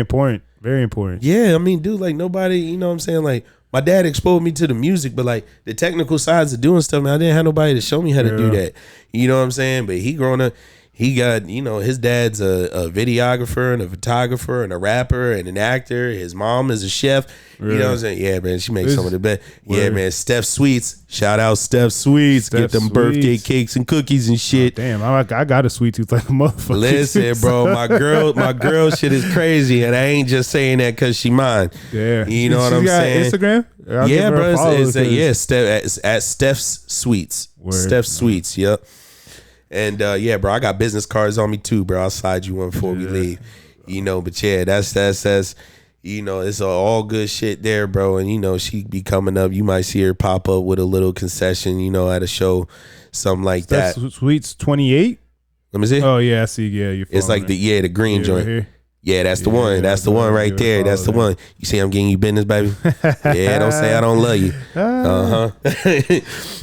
important. Very important. Yeah, I mean, dude, like nobody. You know what I'm saying? Like my dad exposed me to the music, but like the technical sides of doing stuff, man, I didn't have nobody to show me how to do that. You know what I'm saying? But he growing up. He got, you know, his dad's a videographer and a photographer and a rapper and an actor. His mom is a chef. You know what I'm saying? Yeah, man, she makes some of the best. Yeah, man, Steph Sweets. Shout out Steph Sweets. Get them birthday cakes and cookies and shit. Oh, damn, I got a sweet tooth like a motherfucker. Listen, bro, my girl shit is crazy, and I ain't just saying that because she mine. Yeah, you know what I'm saying? Instagram? Yeah, bro. It's at Steph's Sweets. Steph Sweets. Yep. And yeah, bro, I got business cards on me too, bro. I'll slide you one before we leave. You know, but yeah, that's you know, it's all good shit there, bro. And you know, she be coming up. You might see her pop up with a little concession, you know, at a show, something like that. Sweets 28. Let me see. Oh yeah, I see. Yeah, you're. It's like the green joint. Right, yeah, that's the one. That's the one right there. That's the one. You see, I'm getting you business, baby. Yeah, don't say I don't love you.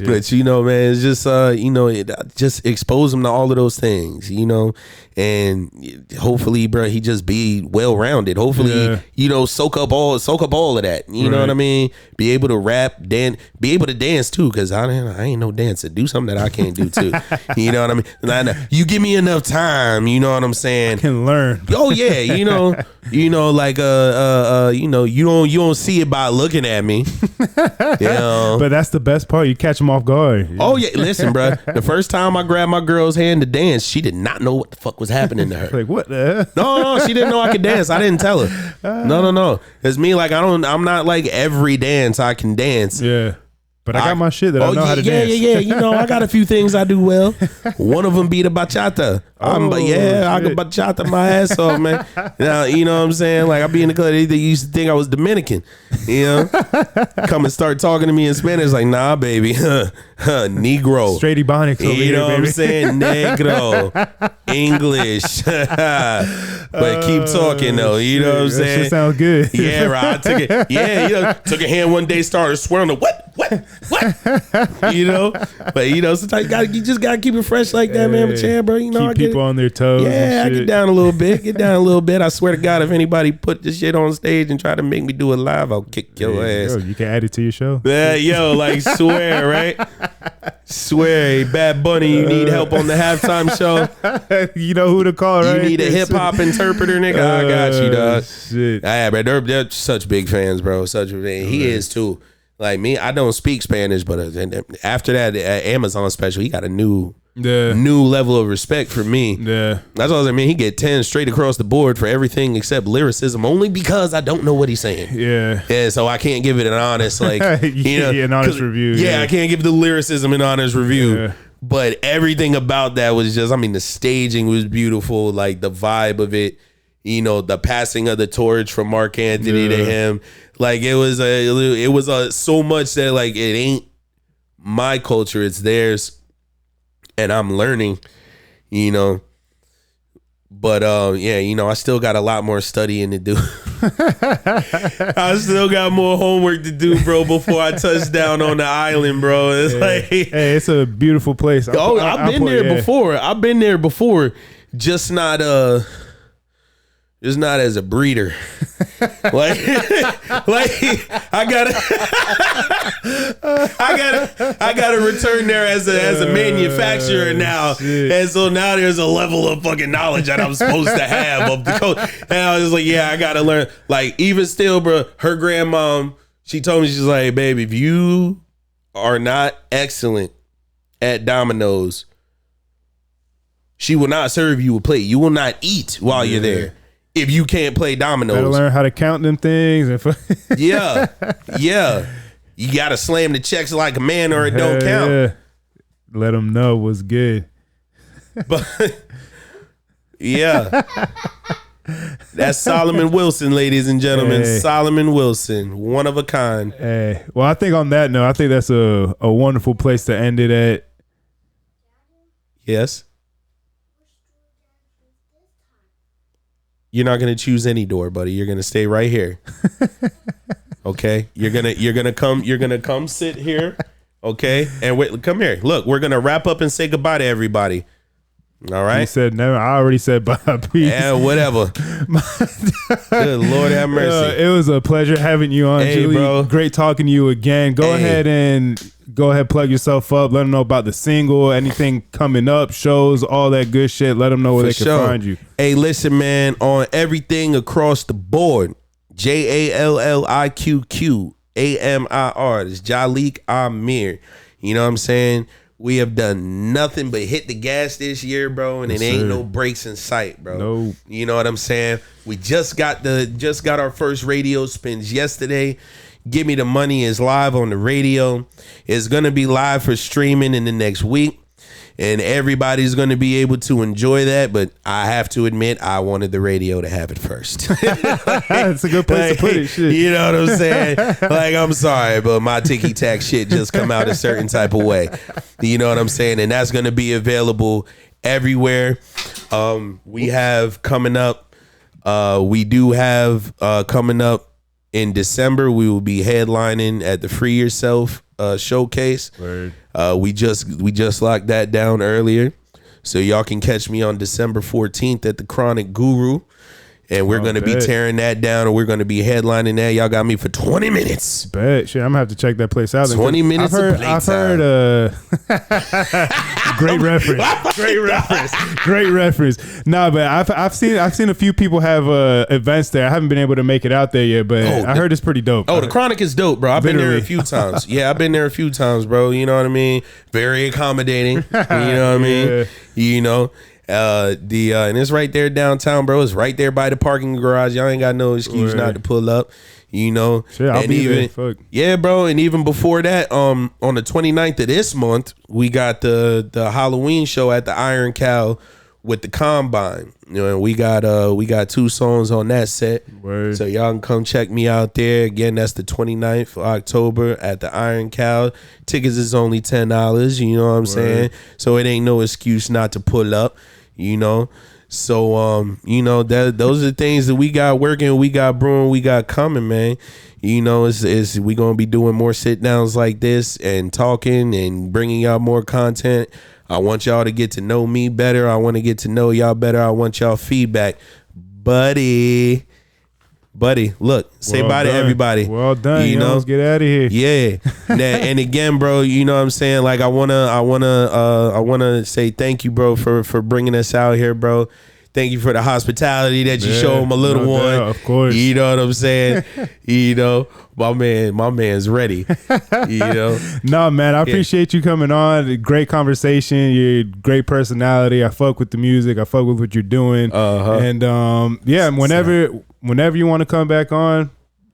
But you know, man, it's just you know, just expose him to all of those things, you know, and hopefully, bro, he just be well rounded. Hopefully, you know, soak up all of that. You know what I mean? Be able to rap, be able to dance too, because I ain't no dancer. Do something that I can't do too. You know what I mean? You give me enough time. You know what I'm saying? I can learn. Oh yeah. You know, like you know, you don't see it by looking at me. You know? But that's the best part. You catch them off guard. Oh yeah, listen, bro. The first time I grabbed my girl's hand to dance, she did not know what the fuck was happening to her. Like what the hell? No, she didn't know I could dance. I didn't tell her. No. It's me. Like I'm not like every dance I can dance. Yeah. But I got my shit that I know how to dance. Yeah. You know, I got a few things I do well. One of them be the bachata. I can bachata my ass off, man. Now, you know what I'm saying? Like I be in the club, they used to think I was Dominican. You know, come and start talking to me in Spanish, like, nah, baby, Negro, straight Ebonics. You know what I'm saying? Negro, English. But keep talking though. You know what I'm saying? That sounds good. Yeah, right. I took it. Yeah, you know, took a hand one day, started swearing. What? You know, but you know, sometimes you just gotta keep it fresh like that, man. But yeah, bro, you know, keep people on their toes. Yeah, I get down a little bit. I swear to God, if anybody put this shit on stage and try to make me do it live, I'll kick your ass. Yo, you can add it to your show. Yeah, yo, like swear, right? Swear, Bad Bunny, you need help on the halftime show. You know who to call, right? You need a hip hop interpreter, nigga. I got you, dog. Shit. Yeah, bro, they're such big fans, bro. He is too. Like me, I don't speak Spanish, but after that Amazon special, he got a new level of respect for me. Yeah, that's all I mean. He get 10 straight across the board for everything except lyricism, only because I don't know what he's saying. Yeah, so I can't give it an honest an honest review. Yeah, I can't give the lyricism an honest review. Yeah. But everything about that was just, I mean, the staging was beautiful, like the vibe of it. You know, the passing of the torch from Mark Anthony to him. Like it was so much that like it ain't my culture, it's theirs, and I'm learning, you know. But yeah, you know, I still got a lot more studying to do. I still got more homework to do, bro, before I touch down on the island, bro. It's like, hey, it's a beautiful place. I've been there before. I've been there before, just not as a breeder. like I gotta return there as a manufacturer now. Shit. And so now there's a level of fucking knowledge that I'm supposed to have of the code. And I was like, yeah, I gotta learn. Like even still, bro, her grandmom, she told me, she's like, babe, if you are not excellent at dominoes, she will not serve you a plate. You will not eat while you're there if you can't play dominoes. Gotta learn how to count them things. Yeah. You gotta slam the checks like a man or it don't count. Yeah. Let them know what's good. But yeah. That's Solomon Wilson, ladies and gentlemen. Hey. Solomon Wilson, one of a kind. Hey, well, I think on that note, I think that's a wonderful place to end it at. Yes. You're not gonna choose any door, buddy. You're gonna stay right here. Okay. You're gonna come sit here. Okay. And wait, come here. Look, we're gonna wrap up and say goodbye to everybody. All right. You said never. I already said bye. Peace. Yeah, whatever. Good Lord have mercy. It was a pleasure having you on, Hey, Jalliqq. bro. Great talking to you again. Go ahead and plug yourself up. Let them know about the single, anything coming up, shows, all that good shit. Let them know where they can find you. Hey, listen, man, on everything across the board, Jalliqq Amir. It's Jalliqq Amir. You know what I'm saying? We have done nothing but hit the gas this year, bro, and it ain't no breaks in sight, bro. No. You know what I'm saying? We just got our first radio spins yesterday. Give Me the Money is live on the radio. It's gonna be live for streaming in the next week, and everybody's gonna be able to enjoy that. But I have to admit, I wanted the radio to have it first. That's a good place to put it. Shit. You know what I'm saying? Like, I'm sorry, but my ticky tack shit just come out a certain type of way. You know what I'm saying? And that's gonna be available everywhere. We have coming up. We do have coming up in December. We will be headlining at the Free Yourself showcase. Word. We just locked that down earlier, so y'all can catch me on December 14th at the Chronic Guru, and we're gonna be tearing that down, and we're gonna be headlining that. Y'all got me for 20 minutes. Bet. Shit, I'm gonna have to check that place out. 20 minutes of playtime. I've heard great reference. Great reference. Nah, but I've seen a few people have events there. I haven't been able to make it out there yet, but I heard it's pretty dope. Oh, the Chronic is dope, bro. I've been there a few times. Yeah, I've been there a few times, bro. You know what I mean? Very accommodating. You know what I mean? You know. And it's right there downtown, bro. It's right there by the parking garage. Y'all ain't got no excuse not to pull up. You know, shit, I'll be there. Fuck. Yeah, bro. And even before that, on the 29th of this month, we got the Halloween show at the Iron Cow with the Combine. You know, and we got 2 songs on that set. Word. So y'all can come check me out there. Again, that's the 29th of October at the Iron Cow. Tickets is only $10. You know what I'm saying? So it ain't no excuse not to pull up. You know, so you know, those are the things that we got working, we got brewing, we got coming, man. You know, is we gonna be doing more sit downs like this and talking and bringing y'all more content. I want y'all to get to know me better. I want to get to know y'all better. I want y'all feedback, buddy. Look, say bye to everybody. Well done. You know, let's get out of here. Yeah. And again, bro, you know what I'm saying? Like, I wanna say thank you, bro, for bringing us out here, bro. Thank you for the hospitality that you show my little one. Doubt, of course. You know what I'm saying? You know, my man's ready. You know? No, man, I appreciate you coming on. Great conversation. You're great personality. I fuck with the music. I fuck with what you're doing. And whenever you want to come back on,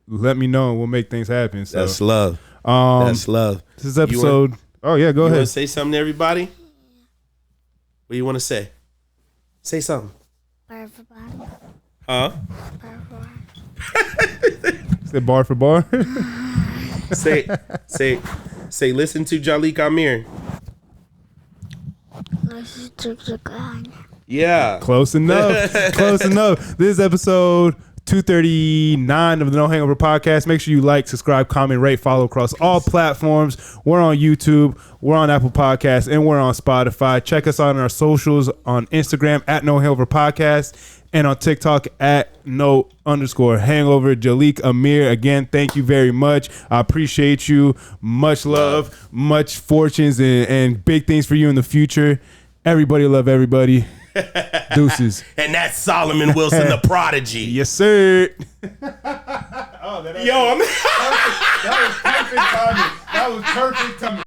let me know and we'll make things happen. So that's love. That's love. This is episode. Go ahead. You want to say something to everybody? What do you want to say? Say something. Bar for bar. Huh? Bar for bar. Say bar for bar. say, listen to Jalliqq Amir. Listen to the gun. Yeah. Close enough. This is episode 239 of the No Hangover Podcast. Make sure you like, subscribe, comment, rate, follow across all platforms. We're on YouTube, we're on Apple Podcasts, and we're on Spotify. Check us out on our socials on Instagram at No Hangover Podcast and on TikTok at No_Hangover. Jalliqq Amir, again, thank you very much. I appreciate you. Much love, much fortunes, and big things for you in the future. Everybody love everybody. Deuces. And that's Solomon Wilson, the prodigy. Yes, sir. Yo, I'm that was perfect timing. That was perfect timing.